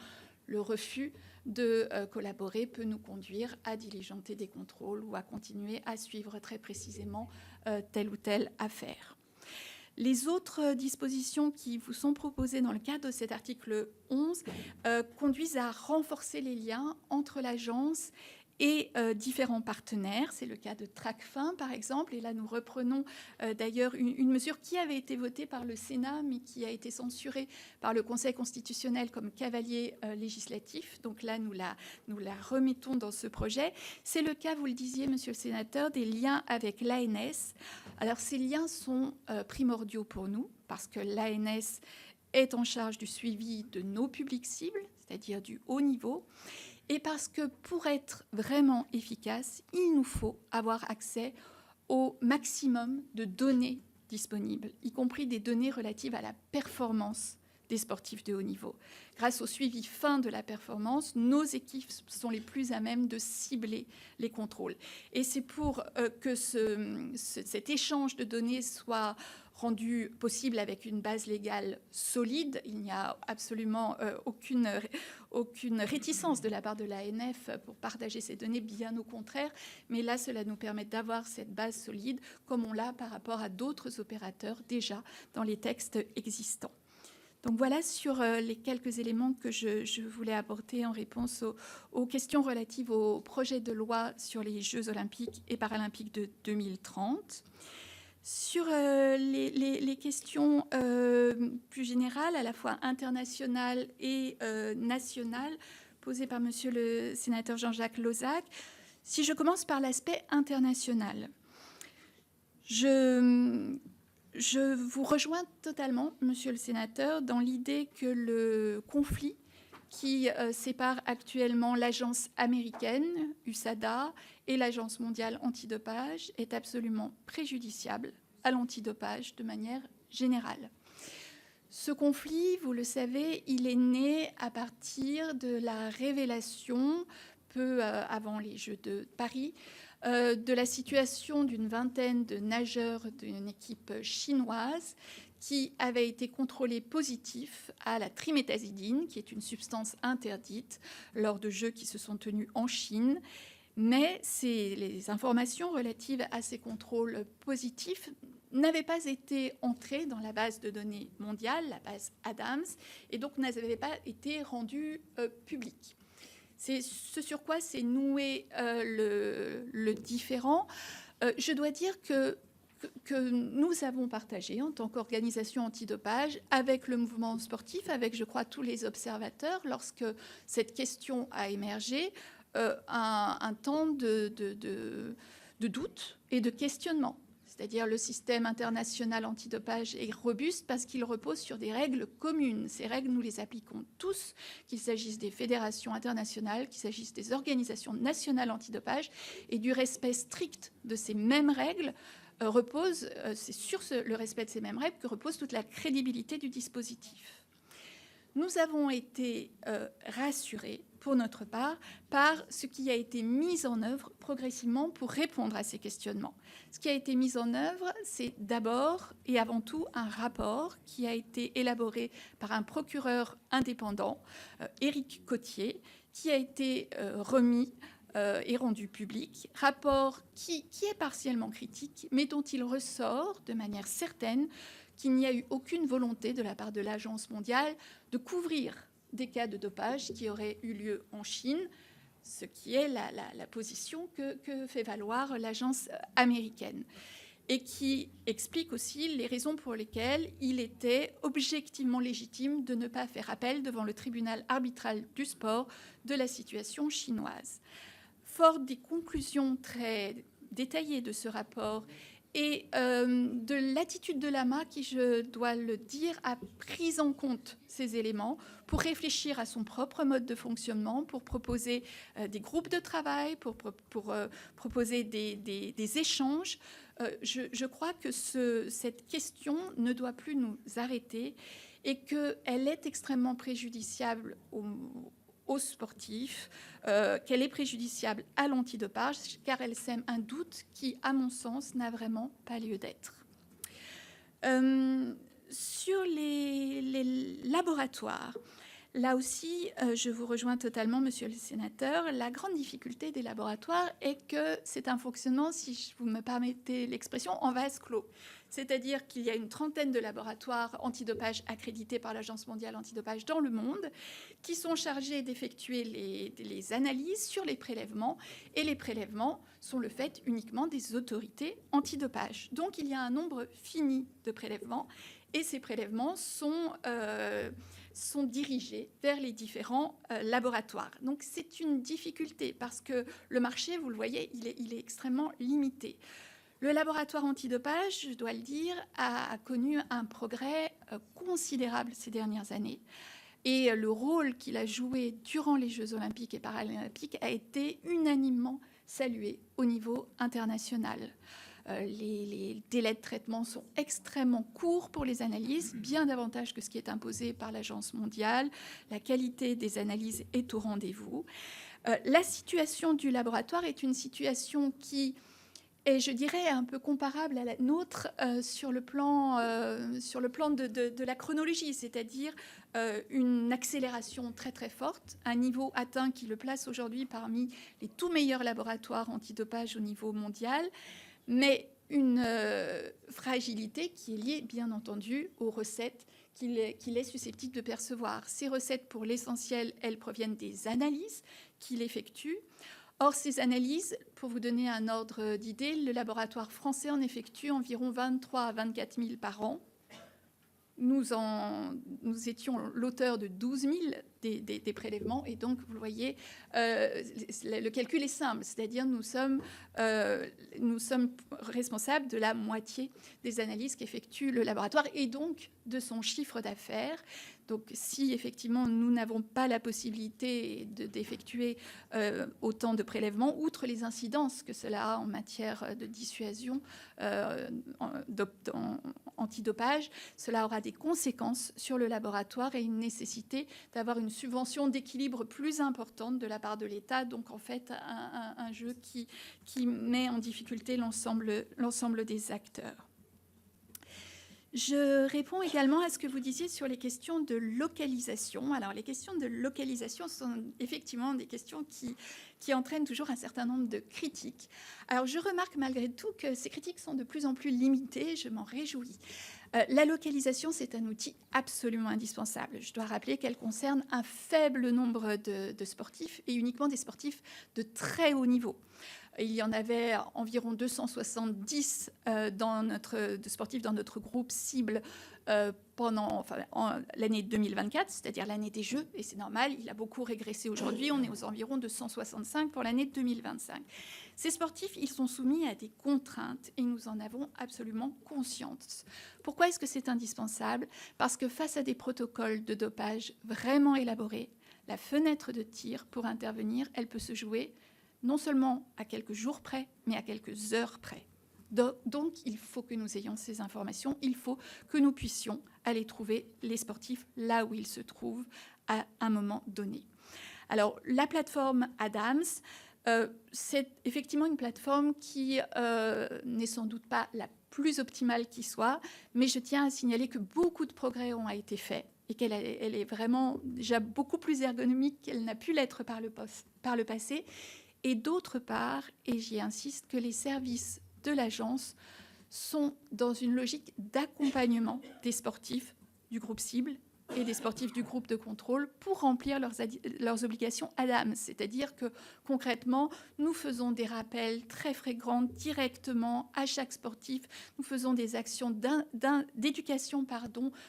le refus de collaborer peut nous conduire à diligenter des contrôles ou à continuer à suivre très précisément telle ou telle affaire. Les autres dispositions qui vous sont proposées dans le cadre de cet article 11 conduisent à renforcer les liens entre l'agence et différents partenaires. C'est le cas de Tracfin, par exemple. Et là, nous reprenons d'ailleurs une mesure qui avait été votée par le Sénat, mais qui a été censurée par le Conseil constitutionnel comme cavalier législatif. Donc là, nous la remettons dans ce projet. C'est le cas, vous le disiez, monsieur le sénateur, des liens avec l'ANS. Alors, ces liens sont primordiaux pour nous, parce que l'ANS est en charge du suivi de nos publics cibles, c'est-à-dire du haut niveau, et parce que pour être vraiment efficace, il nous faut avoir accès au maximum de données disponibles, y compris des données relatives à la performance des sportifs de haut niveau. Grâce au suivi fin de la performance, nos équipes sont les plus à même de cibler les contrôles. Et c'est pour que cet échange de données soit rendu possible avec une base légale solide. Il n'y a absolument aucune réticence de la part de l'ANF pour partager ces données, bien au contraire. Mais là, cela nous permet d'avoir cette base solide, comme on l'a par rapport à d'autres opérateurs déjà dans les textes existants. Donc voilà sur les quelques éléments que je voulais apporter en réponse aux questions relatives au projet de loi sur les Jeux olympiques et paralympiques de 2030. Sur les questions plus générales, à la fois internationales et nationales, posées par monsieur le sénateur Jean-Jacques Lozach, si je commence par l'aspect international, je vous rejoins totalement, monsieur le sénateur, dans l'idée que le conflit qui sépare actuellement l'agence américaine, USADA, et l'agence mondiale antidopage est absolument préjudiciable à l'antidopage de manière générale. Ce conflit, vous le savez, il est né à partir de la révélation, peu avant les Jeux de Paris, de la situation d'une vingtaine de nageurs d'une équipe chinoise qui avaient été contrôlés positifs à la triméthazidine, qui est une substance interdite lors de Jeux qui se sont tenus en Chine. Mais les informations relatives à ces contrôles positifs n'avaient pas été entrées dans la base de données mondiale, la base Adams, et donc n'avaient pas été rendues publiques. C'est ce sur quoi s'est noué le différend. Je dois dire que nous avons partagé en tant qu'organisation antidopage avec le mouvement sportif, avec, je crois, tous les observateurs, lorsque cette question a émergé, un temps de doute et de questionnement. C'est-à-dire le système international antidopage est robuste parce qu'il repose sur des règles communes. Ces règles, nous les appliquons tous, qu'il s'agisse des fédérations internationales, qu'il s'agisse des organisations nationales antidopage, et du respect strict de ces mêmes règles c'est sur le respect de ces mêmes règles que repose toute la crédibilité du dispositif. Nous avons été rassurés, pour notre part, par ce qui a été mis en œuvre progressivement pour répondre à ces questionnements. Ce qui a été mis en œuvre, c'est d'abord et avant tout un rapport qui a été élaboré par un procureur indépendant, Éric Cottier, qui a été remis et rendu public, rapport qui est partiellement critique, mais dont il ressort de manière certaine qu'il n'y a eu aucune volonté de la part de l'Agence mondiale de couvrir des cas de dopage qui auraient eu lieu en Chine, ce qui est la position que fait valoir l'agence américaine, et qui explique aussi les raisons pour lesquelles il était objectivement légitime de ne pas faire appel devant le tribunal arbitral du sport de la situation chinoise. Fort des conclusions très détaillées de ce rapport et de l'attitude de l'AMA qui, je dois le dire, a pris en compte ces éléments pour réfléchir à son propre mode de fonctionnement, pour proposer des groupes de travail, pour proposer des échanges. Je crois que cette question ne doit plus nous arrêter et qu'elle est extrêmement préjudiciable aux sportifs, qu'elle est préjudiciable à l'antidopage, car elle sème un doute qui, à mon sens, n'a vraiment pas lieu d'être. Sur les laboratoires, Là aussi, je vous rejoins totalement, monsieur le sénateur. La grande difficulté des laboratoires est que c'est un fonctionnement, si vous me permettez l'expression, en vase clos. C'est-à-dire qu'il y a une trentaine de laboratoires antidopage accrédités par l'Agence mondiale antidopage dans le monde qui sont chargés d'effectuer les analyses sur les prélèvements. Et les prélèvements sont le fait uniquement des autorités antidopage. Donc il y a un nombre fini de prélèvements et ces prélèvements sont dirigés vers les différents laboratoires. Donc c'est une difficulté parce que le marché, vous le voyez, il est extrêmement limité. Le laboratoire antidopage, je dois le dire, a connu un progrès considérable ces dernières années. Et le rôle qu'il a joué durant les Jeux olympiques et paralympiques a été unanimement salué au niveau international. Les délais de traitement sont extrêmement courts pour les analyses, bien davantage que ce qui est imposé par l'Agence mondiale. La qualité des analyses est au rendez-vous. La situation du laboratoire est une situation qui est, je dirais, un peu comparable à la nôtre sur le plan de la chronologie, c'est-à-dire une accélération très très forte, un niveau atteint qui le place aujourd'hui parmi les tout meilleurs laboratoires antidopage au niveau mondial, mais une fragilité qui est liée, bien entendu, aux recettes qu'il est susceptible de percevoir. Ces recettes, pour l'essentiel, elles proviennent des analyses qu'il effectue. Or, ces analyses, pour vous donner un ordre d'idée, le laboratoire français en effectue environ 23 à 24 000 par an. Nous étions l'auteur de 12 000 des prélèvements. Et donc, vous le voyez, le calcul est simple. C'est-à-dire nous sommes responsables de la moitié des analyses qu'effectue le laboratoire et donc de son chiffre d'affaires. Donc, si effectivement nous n'avons pas la possibilité d'effectuer autant de prélèvements, outre les incidences que cela a en matière de dissuasion antidopage, cela aura des conséquences sur le laboratoire et une nécessité d'avoir une subvention d'équilibre plus importante de la part de l'État. Donc, en fait, un jeu qui met en difficulté l'ensemble des acteurs. Je réponds également à ce que vous disiez sur les questions de localisation. Alors, les questions de localisation sont effectivement des questions qui entraînent toujours un certain nombre de critiques. Alors, je remarque malgré tout que ces critiques sont de plus en plus limitées. Je m'en réjouis. La localisation, c'est un outil absolument indispensable. Je dois rappeler qu'elle concerne un faible nombre de sportifs et uniquement des sportifs de très haut niveau. Il y en avait environ 270 de sportifs dans notre groupe cible pendant l'année 2024, c'est-à-dire l'année des Jeux, et c'est normal, il a beaucoup régressé aujourd'hui, on est aux environs de 165 pour l'année 2025. Ces sportifs, ils sont soumis à des contraintes et nous en avons absolument conscience. Pourquoi est-ce que c'est indispensable ? Parce que face à des protocoles de dopage vraiment élaborés, la fenêtre de tir pour intervenir, elle peut se jouer non seulement à quelques jours près, mais à quelques heures près. Donc, il faut que nous ayons ces informations, il faut que nous puissions aller trouver les sportifs là où ils se trouvent à un moment donné. Alors, la plateforme Adams, c'est effectivement une plateforme qui n'est sans doute pas la plus optimale qui soit, mais je tiens à signaler que beaucoup de progrès ont été faits et qu'elle est vraiment déjà beaucoup plus ergonomique qu'elle n'a pu l'être par le passé. Et d'autre part, et j'y insiste, que les services de l'agence sont dans une logique d'accompagnement des sportifs du groupe cible et des sportifs du groupe de contrôle pour remplir leurs obligations ADAMS. C'est-à-dire que concrètement, nous faisons des rappels très fréquents directement à chaque sportif. Nous faisons des actions d'éducation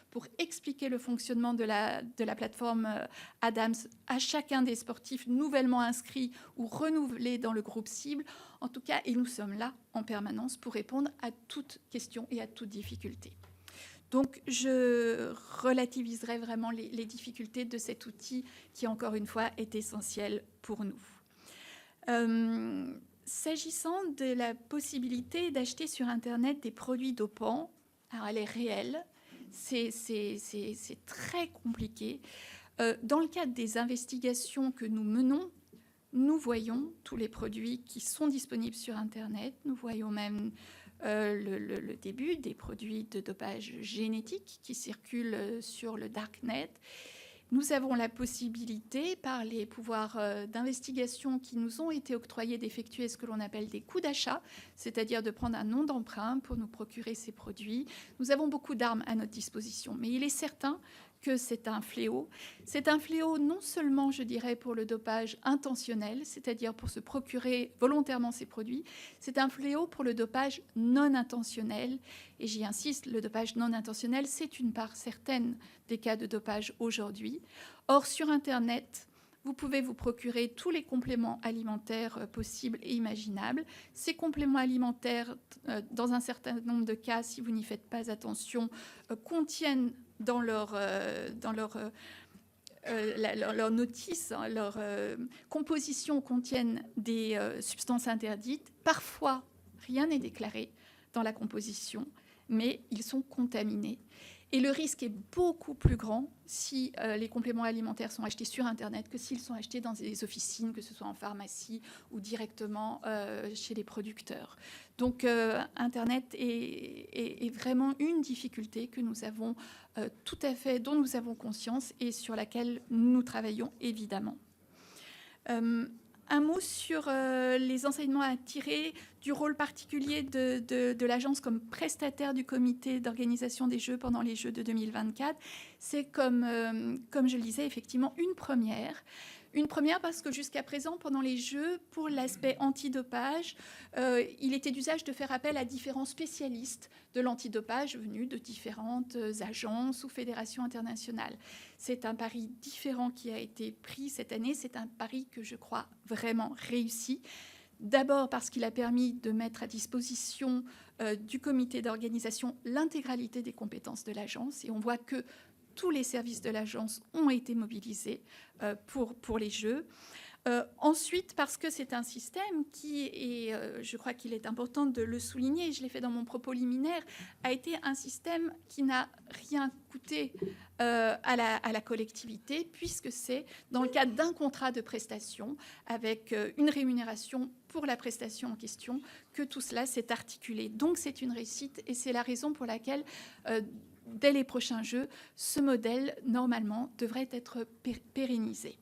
pour expliquer le fonctionnement de la plateforme ADAMS à chacun des sportifs nouvellement inscrits ou renouvelés dans le groupe cible. En tout cas, et nous sommes là en permanence pour répondre à toute question et à toute difficulté. Donc, je relativiserai vraiment les difficultés de cet outil qui, encore une fois, est essentiel pour nous. S'agissant de la possibilité d'acheter sur Internet des produits dopants, alors elle est réelle, c'est très compliqué. Dans le cadre des investigations que nous menons, nous voyons tous les produits qui sont disponibles sur Internet, nous voyons même le début des produits de dopage génétique qui circulent sur le darknet. Nous avons la possibilité, par les pouvoirs d'investigation qui nous ont été octroyés, d'effectuer ce que l'on appelle des coûts d'achat, c'est-à-dire de prendre un nom d'emprunt pour nous procurer ces produits. Nous avons beaucoup d'armes à notre disposition, mais il est certain que c'est un fléau. C'est un fléau non seulement, je dirais, pour le dopage intentionnel, c'est-à-dire pour se procurer volontairement ces produits, c'est un fléau pour le dopage non intentionnel. Et j'y insiste, le dopage non intentionnel, c'est une part certaine des cas de dopage aujourd'hui. Or, sur Internet, vous pouvez vous procurer tous les compléments alimentaires possibles et imaginables. Ces compléments alimentaires, dans un certain nombre de cas, si vous n'y faites pas attention, contiennent dans leur notice, leur composition contiennent des substances interdites. Parfois, rien n'est déclaré dans la composition, mais ils sont contaminés. Et le risque est beaucoup plus grand si les compléments alimentaires sont achetés sur Internet que s'ils sont achetés dans des officines, que ce soit en pharmacie ou directement chez les producteurs. Donc Internet est vraiment une difficulté que nous avons tout à fait, dont nous avons conscience et sur laquelle nous travaillons évidemment. Un mot sur les enseignements à tirer du rôle particulier de l'agence comme prestataire du comité d'organisation des Jeux pendant les Jeux de 2024. C'est comme je le disais, effectivement, une première. Une première parce que jusqu'à présent, pendant les Jeux, pour l'aspect antidopage, il était d'usage de faire appel à différents spécialistes de l'antidopage venus de différentes agences ou fédérations internationales. C'est un pari différent qui a été pris cette année. C'est un pari que je crois vraiment réussi. D'abord parce qu'il a permis de mettre à disposition du comité d'organisation l'intégralité des compétences de l'agence. Et on voit que tous les services de l'agence ont été mobilisés pour les Jeux. Ensuite, parce que c'est un système qui, et je crois qu'il est important de le souligner, je l'ai fait dans mon propos liminaire, a été un système qui n'a rien coûté à la collectivité, puisque c'est dans le cadre d'un contrat de prestation avec une rémunération pour la prestation en question que tout cela s'est articulé. Donc c'est une réussite et c'est la raison pour laquelle dès les prochains Jeux, ce modèle, normalement, devrait être pérennisé.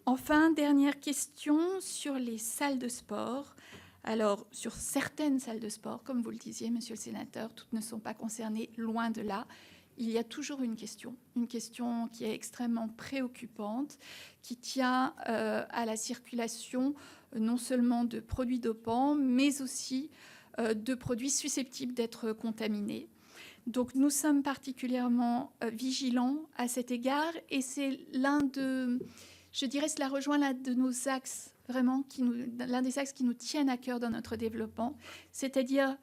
Enfin, dernière question sur les salles de sport. Alors, sur certaines salles de sport, comme vous le disiez, monsieur le sénateur, toutes ne sont pas concernées, loin de là. Il y a toujours une question qui est extrêmement préoccupante, qui tient à la circulation non seulement de produits dopants, mais aussi de produits susceptibles d'être contaminés. Donc nous sommes particulièrement vigilants à cet égard et c'est cela rejoint l'un de nos axes vraiment, l'un des axes qui nous tiennent à cœur dans notre développement, c'est-à-dire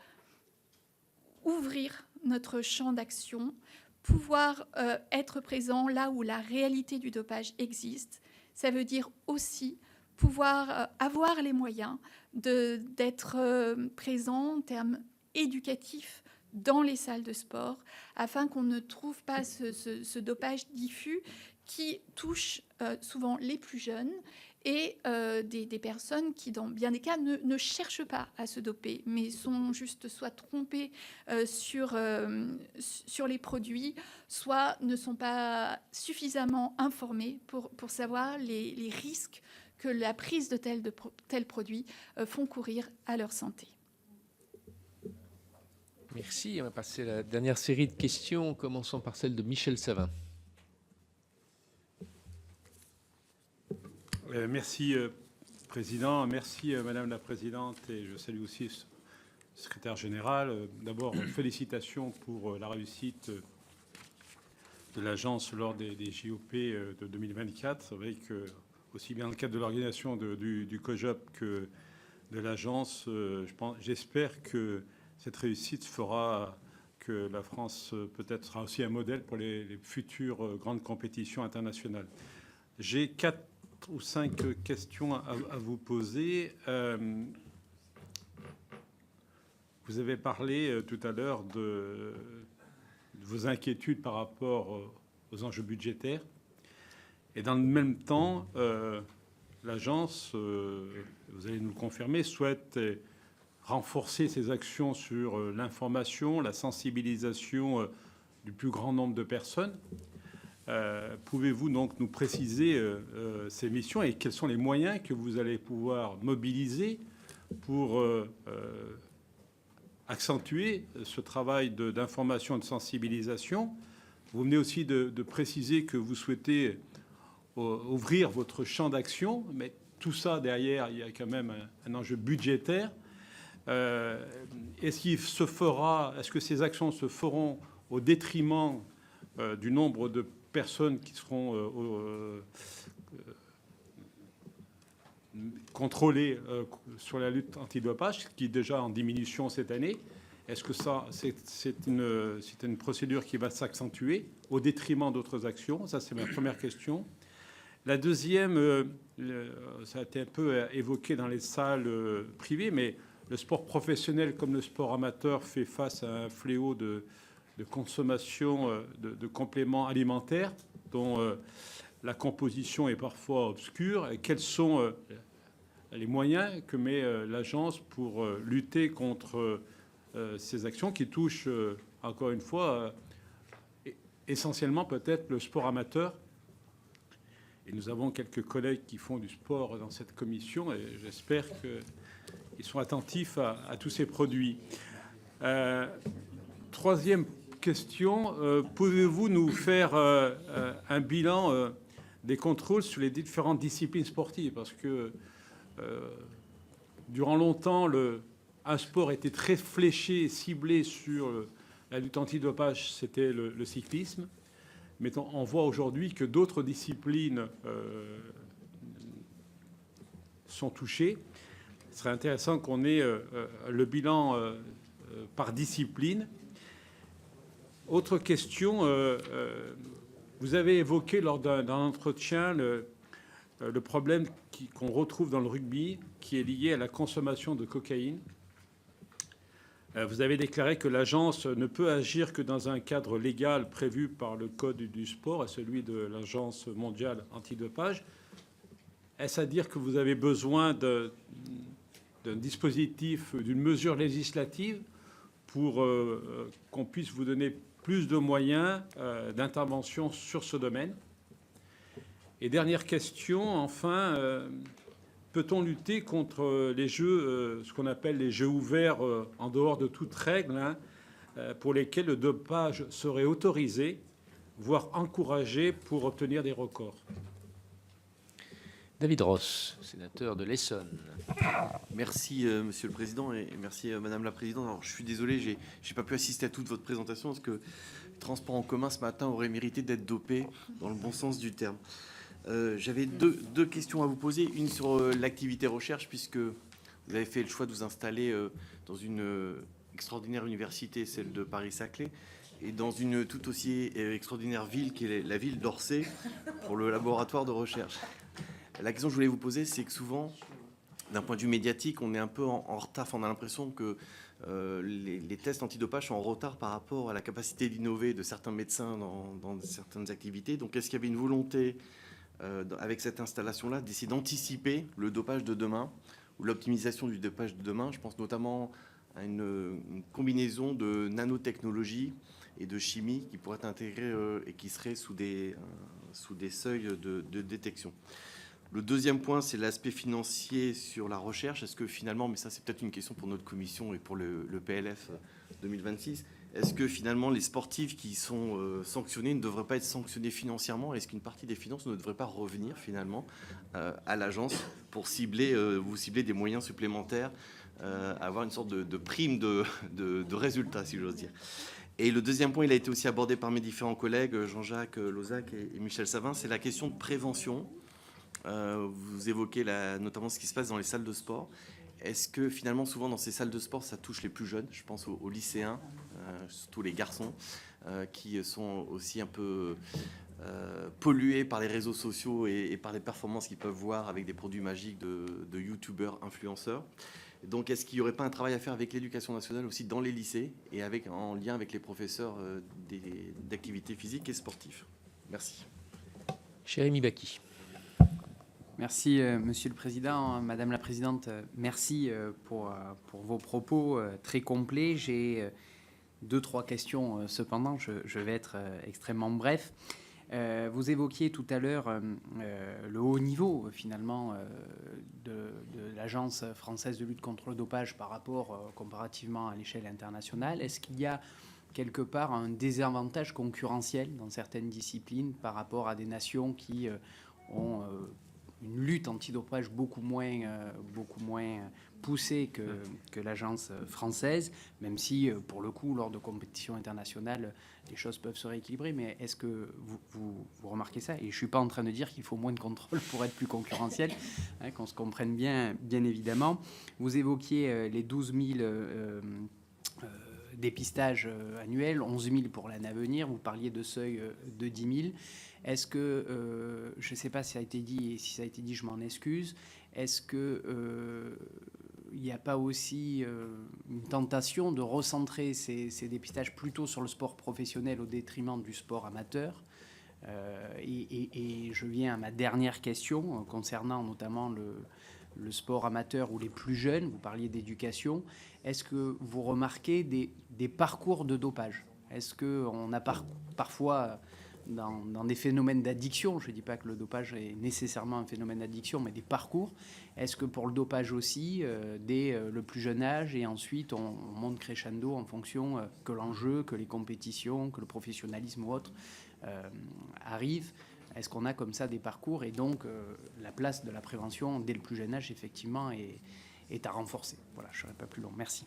ouvrir notre champ d'action, pouvoir être présent là où la réalité du dopage existe. Ça veut dire aussi pouvoir avoir les moyens d'être présent en termes éducatifs dans les salles de sport, afin qu'on ne trouve pas ce dopage diffus qui touche souvent les plus jeunes et des personnes qui, dans bien des cas, ne cherchent pas à se doper, mais sont juste soit trompées sur les produits, soit ne sont pas suffisamment informées pour savoir les risques que la prise de tels produits font courir à leur santé. Merci. On va passer à la dernière série de questions, commençant par celle de Michel Savin. Merci, Président. Merci, Madame la Présidente. Et je salue aussi le Secrétaire général. D'abord, félicitations pour la réussite de l'agence lors des JOP de 2024. C'est vrai que, aussi bien dans le cadre de l'organisation du COJOP que de l'agence, j'espère que cette réussite fera que la France peut-être sera aussi un modèle pour les futures grandes compétitions internationales. J'ai 4 ou 5 questions à vous poser. Vous avez parlé tout à l'heure de vos inquiétudes par rapport aux enjeux budgétaires. Et dans le même temps, l'agence, vous allez nous le confirmer, souhaite renforcer ses actions sur l'information, la sensibilisation du plus grand nombre de personnes. Pouvez-vous donc nous préciser ces missions et quels sont les moyens que vous allez pouvoir mobiliser pour accentuer ce travail d'information et de sensibilisation? Vous venez aussi de préciser que vous souhaitez ouvrir votre champ d'action, mais tout ça, derrière, il y a quand même un enjeu budgétaire. Est-ce que ces actions se feront au détriment du nombre de personnes qui seront contrôlées sur la lutte antidopage, qui est déjà en diminution cette année? Est-ce que ça, c'est une procédure qui va s'accentuer au détriment d'autres actions? Ça, c'est ma première question. La deuxième, ça a été un peu évoqué dans les salles privées, mais le sport professionnel comme le sport amateur fait face à un fléau de consommation de compléments alimentaires dont la composition est parfois obscure. Et quels sont les moyens que met l'agence pour lutter contre ces actions qui touchent, encore une fois, essentiellement peut-être le sport amateur? Et nous avons quelques collègues qui font du sport dans cette commission et j'espère qu'ils sont attentifs à tous ces produits. Troisième question, pouvez-vous nous faire un bilan des contrôles sur les différentes disciplines sportives? Parce que durant longtemps, un sport était très fléché et ciblé sur la lutte antidopage, c'était le cyclisme. Mais on voit aujourd'hui que d'autres disciplines sont touchées. Ce serait intéressant qu'on ait le bilan par discipline. Autre question, vous avez évoqué lors d'un entretien le problème qu'on retrouve dans le rugby, qui est lié à la consommation de cocaïne. Vous avez déclaré que l'agence ne peut agir que dans un cadre légal prévu par le Code du sport et celui de l'Agence mondiale antidopage. Est-ce à dire que vous avez besoin d'un dispositif, d'une mesure législative pour qu'on puisse vous donner plus de moyens d'intervention sur ce domaine? Et dernière question, enfin, peut-on lutter contre les jeux, ce qu'on appelle les jeux ouverts en dehors de toute règle, pour lesquels le dopage serait autorisé, voire encouragé pour obtenir des records? David Ross, sénateur de l'Essonne. Merci, Monsieur le Président, et merci, Madame la Présidente. Alors, je suis désolé, j'ai pas pu assister à toute votre présentation, parce que le transport en commun ce matin aurait mérité d'être dopé, dans le bon sens du terme. J'avais deux questions à vous poser. Une sur l'activité recherche, puisque vous avez fait le choix de vous installer dans une extraordinaire université, celle de Paris-Saclay, et dans une tout aussi extraordinaire ville qui est la ville d'Orsay, pour le laboratoire de recherche. La question que je voulais vous poser, c'est que souvent, d'un point de vue médiatique, on est un peu en retard. Enfin, on a l'impression que les tests antidopage sont en retard par rapport à la capacité d'innover de certains médecins dans certaines activités. Donc, est-ce qu'il y avait une volonté, avec cette installation-là, d'essayer d'anticiper le dopage de demain ou l'optimisation du dopage de demain? Je pense notamment à une combinaison de nanotechnologie et de chimie qui pourrait être intégrée et qui serait sous des seuils de détection. Le deuxième point, c'est l'aspect financier sur la recherche. Est-ce que finalement, mais ça c'est peut-être une question pour notre commission et pour le PLF 2026, est-ce que finalement les sportifs qui sont sanctionnés ne devraient pas être sanctionnés financièrement? Est-ce qu'une partie des finances ne devrait pas revenir finalement à l'agence pour vous cibler des moyens supplémentaires, avoir une sorte de prime de résultats, si j'ose dire? Et le deuxième point, il a été aussi abordé par mes différents collègues, Jean-Jacques Lozach et Michel Savin, c'est la question de prévention. Vous évoquez notamment ce qui se passe dans les salles de sport. Est-ce que finalement, souvent dans ces salles de sport, ça touche les plus jeunes? Je pense aux lycéens, surtout les garçons, qui sont aussi un peu pollués par les réseaux sociaux et par les performances qu'ils peuvent voir avec des produits magiques de youtubeurs, influenceurs. Donc, est-ce qu'il n'y aurait pas un travail à faire avec l'éducation nationale aussi dans les lycées et en lien avec les professeurs d'activités physiques et sportives? Merci. Jérémy Bacchi. Merci, Monsieur le Président. Madame la Présidente, merci pour vos propos très complets. J'ai 2-3 questions cependant, je vais être extrêmement bref. Vous évoquiez tout à l'heure le haut niveau, finalement, de l'Agence française de lutte contre le dopage par rapport, comparativement à l'échelle internationale. Est-ce qu'il y a quelque part un désavantage concurrentiel dans certaines disciplines par rapport à des nations qui ont une lutte antidopage beaucoup moins poussée que l'agence française, même si, pour le coup, lors de compétitions internationales, les choses peuvent se rééquilibrer. Mais est-ce que vous remarquez ça? Et je ne suis pas en train de dire qu'il faut moins de contrôle pour être plus concurrentiel, hein, qu'on se comprenne bien évidemment. Vous évoquiez les 12 000 dépistages annuels, 11 000 pour l'année à venir. Vous parliez de seuil de 10 000. Est-ce que, je ne sais pas si ça a été dit, et si ça a été dit, je m'en excuse, est-ce que il n'y a pas aussi une tentation de recentrer ces dépistages plutôt sur le sport professionnel au détriment du sport amateur? Et je viens à ma dernière question concernant notamment le sport amateur ou les plus jeunes. Vous parliez d'éducation. Est-ce que vous remarquez des parcours de dopage? Est-ce qu'on a parfois, dans des phénomènes d'addiction, je ne dis pas que le dopage est nécessairement un phénomène d'addiction, mais des parcours, est-ce que pour le dopage aussi, dès le plus jeune âge, et ensuite on monte crescendo en fonction que l'enjeu, que les compétitions, que le professionnalisme ou autre arrivent? Est-ce qu'on a comme ça des parcours? Et donc, la place de la prévention dès le plus jeune âge, effectivement, est à renforcer. Voilà, je ne serai pas plus long. Merci.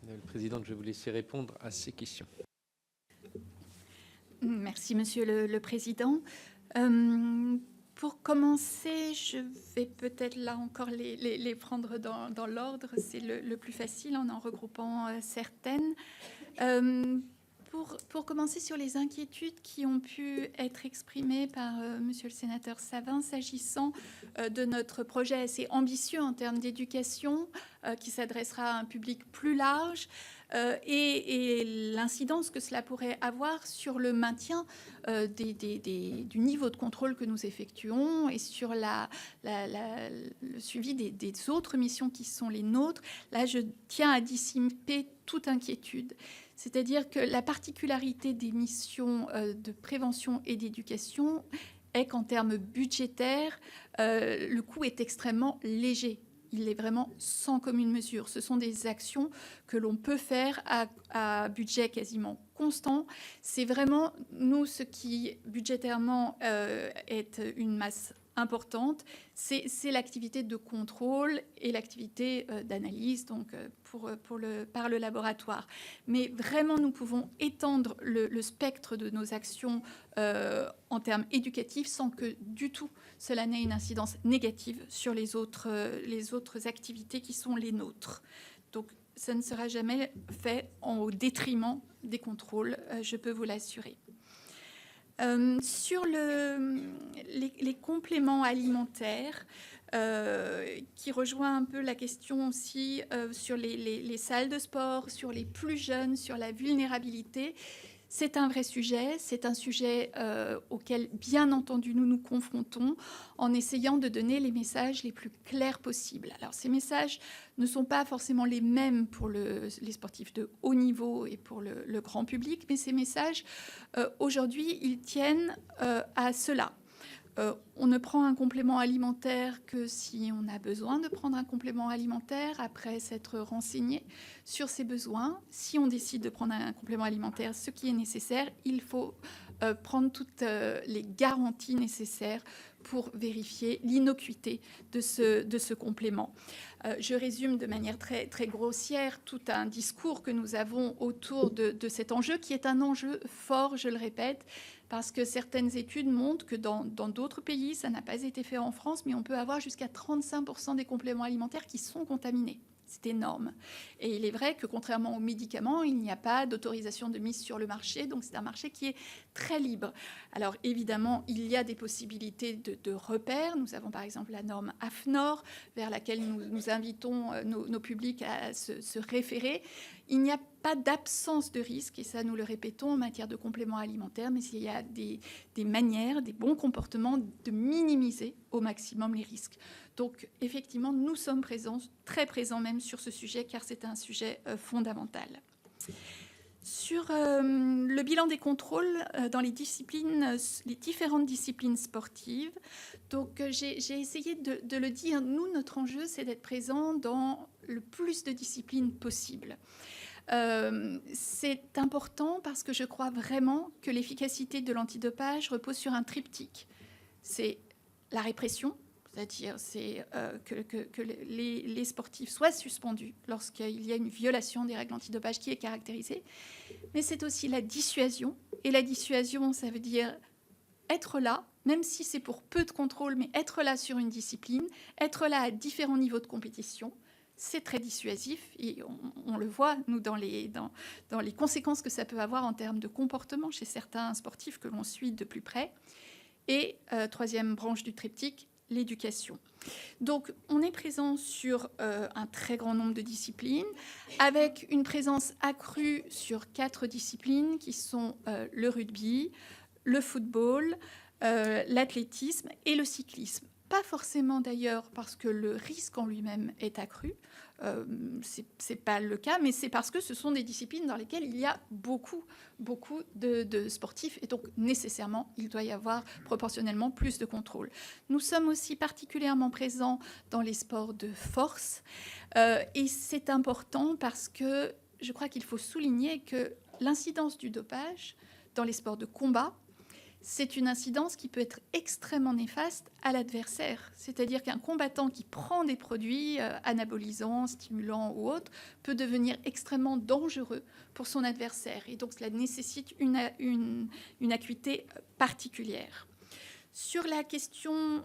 Madame la Présidente, je vais vous laisser répondre à ces questions. Merci, Monsieur le Président. Pour commencer, je vais peut-être là encore les prendre dans l'ordre. C'est le plus facile en regroupant certaines. Pour commencer sur les inquiétudes qui ont pu être exprimées par Monsieur le sénateur Savin s'agissant de notre projet assez ambitieux en termes d'éducation qui s'adressera à un public plus large et l'incidence que cela pourrait avoir sur le maintien du niveau de contrôle que nous effectuons et sur le suivi des autres missions qui sont les nôtres. Là, je tiens à dissiper toute inquiétude. C'est-à-dire que la particularité des missions de prévention et d'éducation est qu'en termes budgétaires, le coût est extrêmement léger. Il est vraiment sans commune mesure. Ce sont des actions que l'on peut faire à budget quasiment constant. C'est vraiment, nous, ce qui budgétairement est une masse importante, c'est l'activité de contrôle et l'activité d'analyse donc par le laboratoire. Mais vraiment, nous pouvons étendre le spectre de nos actions en termes éducatifs sans que du tout cela n'ait une incidence négative sur les autres activités qui sont les nôtres. Donc, ça ne sera jamais fait au détriment des contrôles, je peux vous l'assurer. Sur les compléments alimentaires, qui rejoint un peu la question aussi sur les salles de sport, sur les plus jeunes, sur la vulnérabilité. C'est un vrai sujet, c'est un sujet auquel, bien entendu, nous nous confrontons en essayant de donner les messages les plus clairs possibles. Alors, ces messages ne sont pas forcément les mêmes pour les sportifs de haut niveau et pour le grand public, mais ces messages, aujourd'hui, ils tiennent à cela. On ne prend un complément alimentaire que si on a besoin de prendre un complément alimentaire après s'être renseigné sur ses besoins. Si on décide de prendre un complément alimentaire, ce qui est nécessaire, il faut prendre toutes les garanties nécessaires pour vérifier l'innocuité de ce complément. Je résume de manière très, très grossière tout un discours que nous avons autour de cet enjeu, qui est un enjeu fort, je le répète, parce que certaines études montrent que dans d'autres pays, ça n'a pas été fait en France, mais on peut avoir jusqu'à 35% des compléments alimentaires qui sont contaminés. C'est énorme. Et il est vrai que contrairement aux médicaments, il n'y a pas d'autorisation de mise sur le marché, donc c'est un marché qui est très libre. Alors évidemment, il y a des possibilités de repères. Nous avons par exemple la norme AFNOR, vers laquelle nous invitons nos publics à se référer. Il n'y a pas d'absence de risque, et ça nous le répétons en matière de compléments alimentaires, mais il y a des manières, des bons comportements de minimiser au maximum les risques. Donc effectivement, nous sommes présents, très présents même sur ce sujet, car c'est un sujet fondamental. Sur le bilan des contrôles dans les différentes disciplines sportives, donc j'ai essayé de le dire, nous, notre enjeu, c'est d'être présent dans le plus de disciplines possible. C'est important parce que je crois vraiment que l'efficacité de l'antidopage repose sur un triptyque. C'est la répression, c'est-à-dire que les sportifs soient suspendus lorsqu'il y a une violation des règles antidopage qui est caractérisée. Mais c'est aussi la dissuasion. Et la dissuasion, ça veut dire être là, même si c'est pour peu de contrôle, mais être là sur une discipline, être là à différents niveaux de compétition. C'est très dissuasif et on le voit, nous, dans les conséquences que ça peut avoir en termes de comportement chez certains sportifs que l'on suit de plus près. Et troisième branche du triptyque, l'éducation. Donc, on est présent sur un très grand nombre de disciplines, avec une présence accrue sur 4 disciplines qui sont le rugby, le football, l'athlétisme et le cyclisme. Pas forcément d'ailleurs parce que le risque en lui-même est accru, c'est pas le cas, mais c'est parce que ce sont des disciplines dans lesquelles il y a beaucoup de sportifs et donc nécessairement il doit y avoir proportionnellement plus de contrôle. Nous sommes aussi particulièrement présents dans les sports de force et c'est important parce que je crois qu'il faut souligner que l'incidence du dopage dans les sports de combat, c'est une incidence qui peut être extrêmement néfaste à l'adversaire. C'est-à-dire qu'un combattant qui prend des produits anabolisants, stimulants ou autres peut devenir extrêmement dangereux pour son adversaire. Et donc, cela nécessite une acuité particulière. Sur la question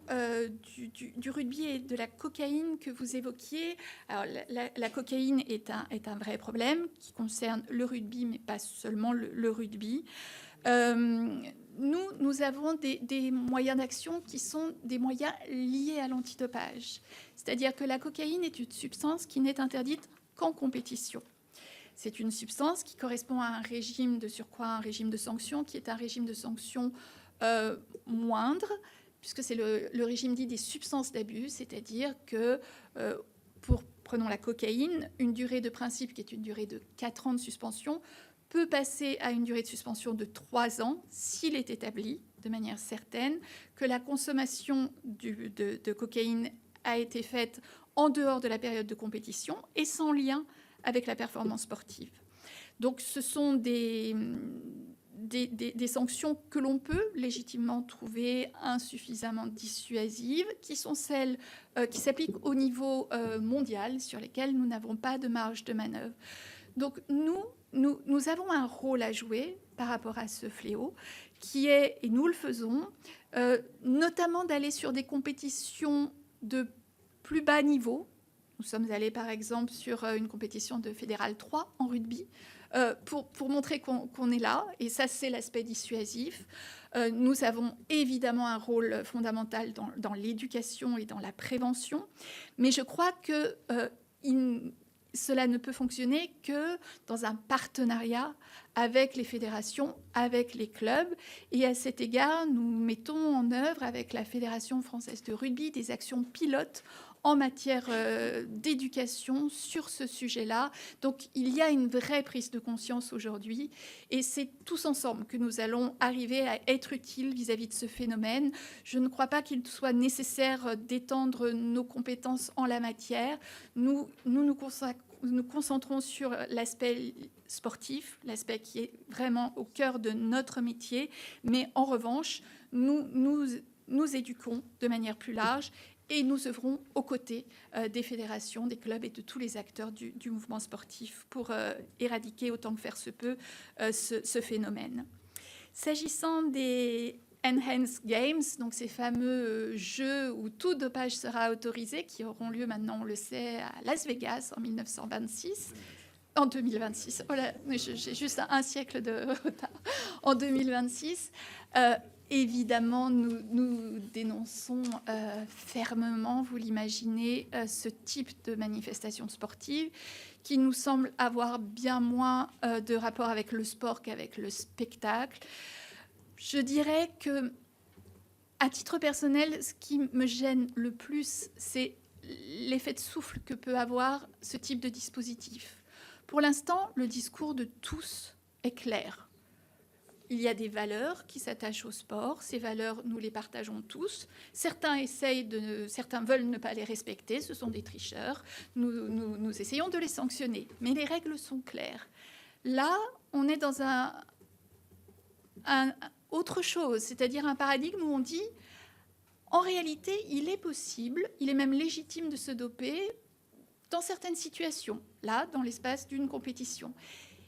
du rugby et de la cocaïne que vous évoquiez, alors la cocaïne est un vrai problème qui concerne le rugby, mais pas seulement le rugby. Nous avons des moyens d'action qui sont des moyens liés à l'antidopage. C'est-à-dire que la cocaïne est une substance qui n'est interdite qu'en compétition. C'est une substance qui correspond à un régime de surcroît, un régime de sanctions, qui est un régime de sanctions moindre, puisque c'est le régime dit des substances d'abus, c'est-à-dire que prenons la cocaïne, une durée de principe qui est une durée de 4 ans de suspension, peut passer à une durée de suspension de 3 ans s'il est établi de manière certaine que la consommation de cocaïne a été faite en dehors de la période de compétition et sans lien avec la performance sportive. Donc ce sont des sanctions que l'on peut légitimement trouver insuffisamment dissuasives, qui sont celles qui s'appliquent au niveau mondial, sur lesquelles nous n'avons pas de marge de manœuvre. Donc nous avons un rôle à jouer par rapport à ce fléau, qui est, et nous le faisons, notamment d'aller sur des compétitions de plus bas niveau. Nous sommes allés par exemple sur une compétition de Fédéral 3 en rugby, pour montrer qu'on est là, et ça c'est l'aspect dissuasif. Nous avons évidemment un rôle fondamental dans l'éducation et dans la prévention, mais je crois que cela ne peut fonctionner que dans un partenariat avec les fédérations, avec les clubs. Et à cet égard, nous mettons en œuvre avec la Fédération française de rugby des actions pilotes en matière d'éducation sur ce sujet-là. Donc, il y a une vraie prise de conscience aujourd'hui et c'est tous ensemble que nous allons arriver à être utiles vis-à-vis de ce phénomène. Je ne crois pas qu'il soit nécessaire d'étendre nos compétences en la matière. Nous concentrons sur l'aspect sportif, l'aspect qui est vraiment au cœur de notre métier. Mais en revanche, nous éduquons de manière plus large et nous œuvrons aux côtés des fédérations, des clubs et de tous les acteurs du mouvement sportif pour éradiquer autant que faire se peut ce phénomène. S'agissant des Enhanced Games, donc ces fameux jeux où tout dopage sera autorisé, qui auront lieu maintenant, on le sait, à Las Vegas en 1926. En 2026, oh là, j'ai juste un siècle de retard. En 2026, évidemment, nous dénonçons fermement, vous l'imaginez, ce type de manifestation sportive qui nous semble avoir bien moins de rapport avec le sport qu'avec le spectacle. Je dirais que, à titre personnel, ce qui me gêne le plus, c'est l'effet de souffle que peut avoir ce type de dispositif. Pour l'instant, le discours de tous est clair. Il y a des valeurs qui s'attachent au sport. Ces valeurs, nous les partageons tous. Certains veulent ne pas les respecter. Ce sont des tricheurs. Nous essayons de les sanctionner. Mais les règles sont claires. Là, on est dans autre chose, c'est-à-dire un paradigme où on dit, en réalité, il est possible, il est même légitime de se doper dans certaines situations, là, dans l'espace d'une compétition.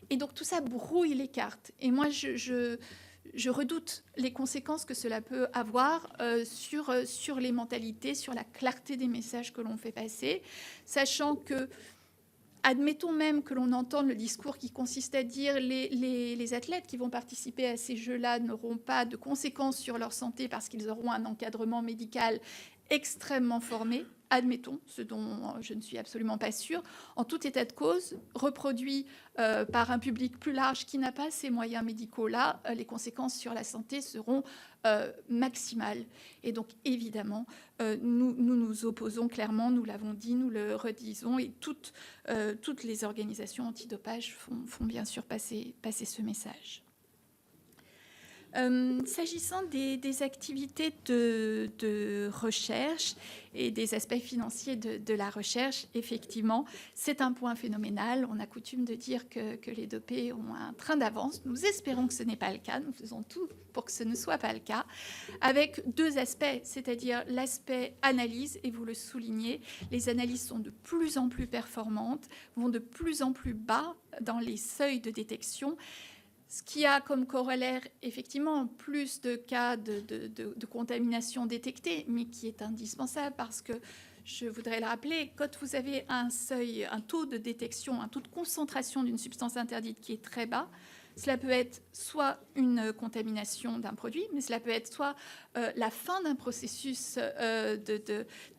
Et donc tout ça brouille les cartes. Et moi, je redoute les conséquences que cela peut avoir sur les mentalités, sur la clarté des messages que l'on fait passer, sachant que, admettons même que l'on entende le discours qui consiste à dire les athlètes qui vont participer à ces Jeux-là n'auront pas de conséquences sur leur santé parce qu'ils auront un encadrement médical extrêmement formé. Admettons, ce dont je ne suis absolument pas sûre, en tout état de cause, reproduit par un public plus large qui n'a pas ces moyens médicaux-là, les conséquences sur la santé seront maximales. Et donc, évidemment, nous nous opposons clairement, nous l'avons dit, nous le redisons, et toutes les organisations antidopage font bien sûr passer ce message. S'agissant des activités de recherche et des aspects financiers de la recherche, effectivement, c'est un point phénoménal. On a coutume de dire que les dopés ont un train d'avance. Nous espérons que ce n'est pas le cas. Nous faisons tout pour que ce ne soit pas le cas, avec deux aspects, c'est-à-dire l'aspect analyse, et vous le soulignez, les analyses sont de plus en plus performantes, vont de plus en plus bas dans les seuils de détection, ce qui a comme corollaire effectivement plus de cas de contamination détectés, mais qui est indispensable parce que, je voudrais le rappeler, quand vous avez un seuil, un taux de détection, un taux de concentration d'une substance interdite qui est très bas, cela peut être soit une contamination d'un produit, mais cela peut être soit la fin d'un processus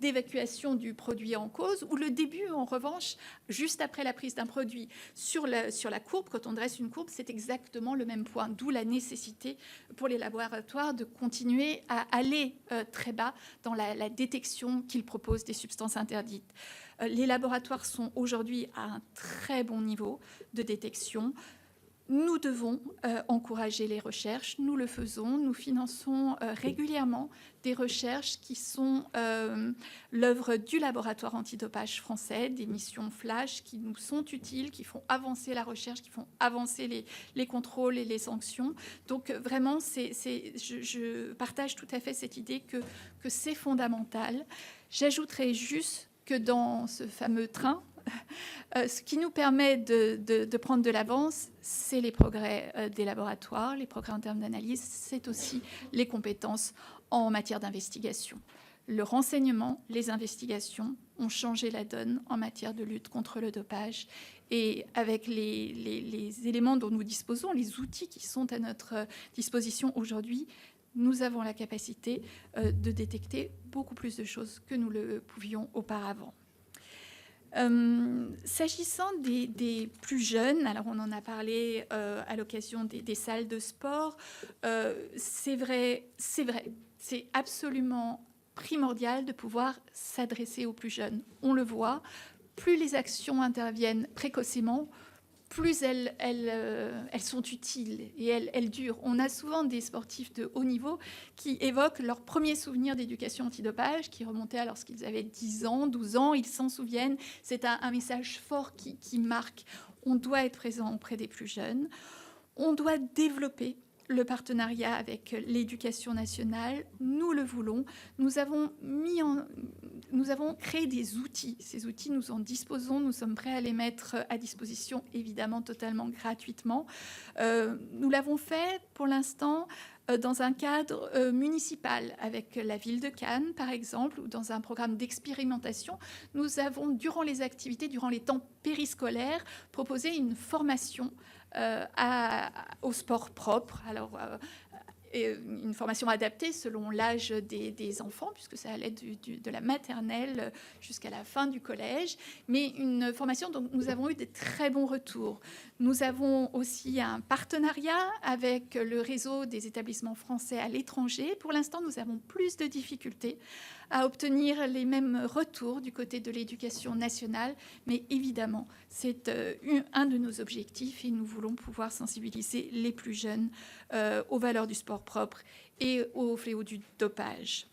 d'évacuation du produit en cause, ou le début, en revanche, juste après la prise d'un produit. Sur la courbe, quand on dresse une courbe, c'est exactement le même point, d'où la nécessité pour les laboratoires de continuer à aller très bas dans la détection qu'ils proposent des substances interdites. Les laboratoires sont aujourd'hui à un très bon niveau de détection. Nous devons encourager les recherches, nous le faisons, nous finançons régulièrement des recherches qui sont l'œuvre du laboratoire antidopage français, des missions flash qui nous sont utiles, qui font avancer la recherche, qui font avancer les contrôles et les sanctions. Donc vraiment, je partage tout à fait cette idée que c'est fondamental. J'ajouterais juste que dans ce fameux train, ce qui nous permet de prendre de l'avance, c'est les progrès des laboratoires, les progrès en termes d'analyse, c'est aussi les compétences en matière d'investigation. Le renseignement, les investigations ont changé la donne en matière de lutte contre le dopage. Et avec les éléments dont nous disposons, les outils qui sont à notre disposition aujourd'hui, nous avons la capacité de détecter beaucoup plus de choses que nous le pouvions auparavant. S'agissant des plus jeunes, alors on en a parlé à l'occasion des salles de sport, c'est vrai, c'est absolument primordial de pouvoir s'adresser aux plus jeunes. On le voit, plus les actions interviennent précocement, plus elles sont utiles et elles durent. On a souvent des sportifs de haut niveau qui évoquent leur premier souvenir d'éducation antidopage, qui remontait à lorsqu'ils avaient 10 ans, 12 ans. Ils s'en souviennent. C'est un message fort qui marque. On doit être présent auprès des plus jeunes. On doit développer le partenariat avec l'éducation nationale. Nous le voulons. Nous avons créé des outils. Ces outils, nous en disposons. Nous sommes prêts à les mettre à disposition, évidemment, totalement gratuitement. Nous l'avons fait, pour l'instant, dans un cadre municipal, avec la ville de Cannes, par exemple, ou dans un programme d'expérimentation. Nous avons, durant les activités, durant les temps périscolaires, proposé une formation au sport propre. Alors, une formation adaptée selon l'âge des enfants, puisque ça allait de la maternelle jusqu'à la fin du collège, mais une formation dont nous avons eu des très bons retours. Nous avons aussi un partenariat avec le réseau des établissements français à l'étranger. Pour l'instant, nous avons plus de difficultés à obtenir les mêmes retours du côté de l'éducation nationale, mais évidemment, c'est un de nos objectifs et nous voulons pouvoir sensibiliser les plus jeunes aux valeurs du sport propre et au fléau du dopage.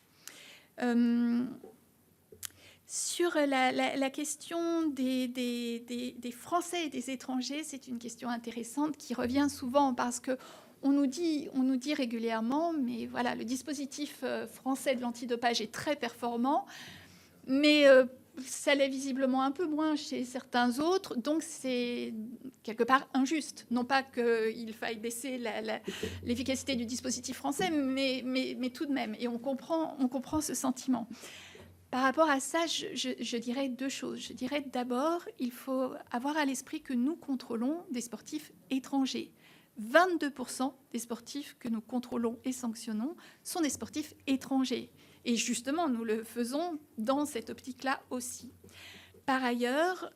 Sur la question des Français et des étrangers, c'est une question intéressante qui revient souvent parce que on nous dit régulièrement, mais voilà, le dispositif français de l'antidopage est très performant, mais ça l'est visiblement un peu moins chez certains autres, donc c'est quelque part injuste. Non pas qu'il faille baisser l'efficacité du dispositif français, mais tout de même, et on comprend ce sentiment. Par rapport à ça, je dirais deux choses. Je dirais d'abord, il faut avoir à l'esprit que nous contrôlons des sportifs étrangers. 22% des sportifs que nous contrôlons et sanctionnons sont des sportifs étrangers. Et justement, nous le faisons dans cette optique-là aussi. Par ailleurs,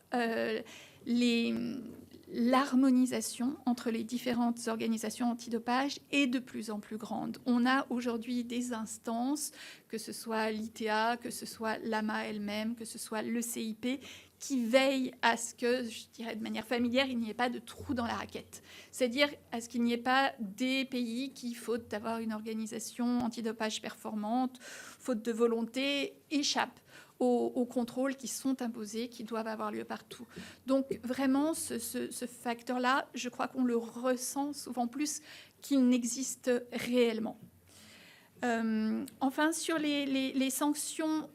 l'harmonisation entre les différentes organisations antidopage est de plus en plus grande. On a aujourd'hui des instances, que ce soit l'ITA, que ce soit l'AMA elle-même, que ce soit le CIP, qui veillent à ce que, je dirais de manière familière, il n'y ait pas de trou dans la raquette. C'est-à-dire à ce qu'il n'y ait pas des pays qui, faute d'avoir une organisation antidopage performante, faute de volonté, échappent aux contrôles qui sont imposés, qui doivent avoir lieu partout. Donc vraiment, ce facteur-là, je crois qu'on le ressent souvent plus qu'il n'existe réellement. Enfin, sur les sanctions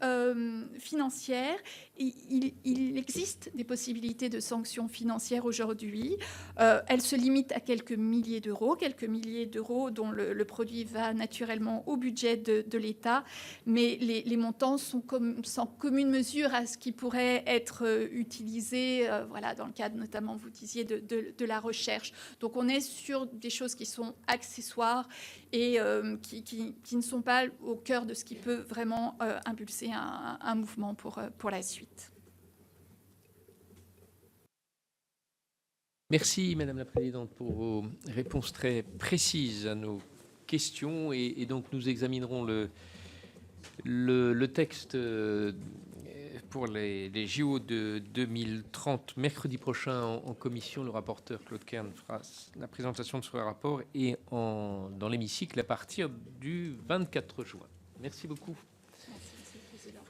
financières, il existe des possibilités de sanctions financières aujourd'hui. Elles se limitent à quelques milliers d'euros dont le produit va naturellement au budget de l'État, mais les montants sont sans commune mesure à ce qui pourrait être utilisé voilà, dans le cadre notamment, vous disiez, de la recherche. Donc on est sur des choses qui sont accessoires et qui ne sont pas au cœur de ce qui peut vraiment impulser un mouvement pour la suite. Merci, Madame la Présidente, pour vos réponses très précises à nos questions. Et donc, nous examinerons le texte pour les JO de 2030 mercredi prochain en commission. Le rapporteur Claude Kern fera la présentation de ce rapport et dans l'hémicycle à partir du 24 juin. Merci beaucoup. Merci, Monsieur le Président.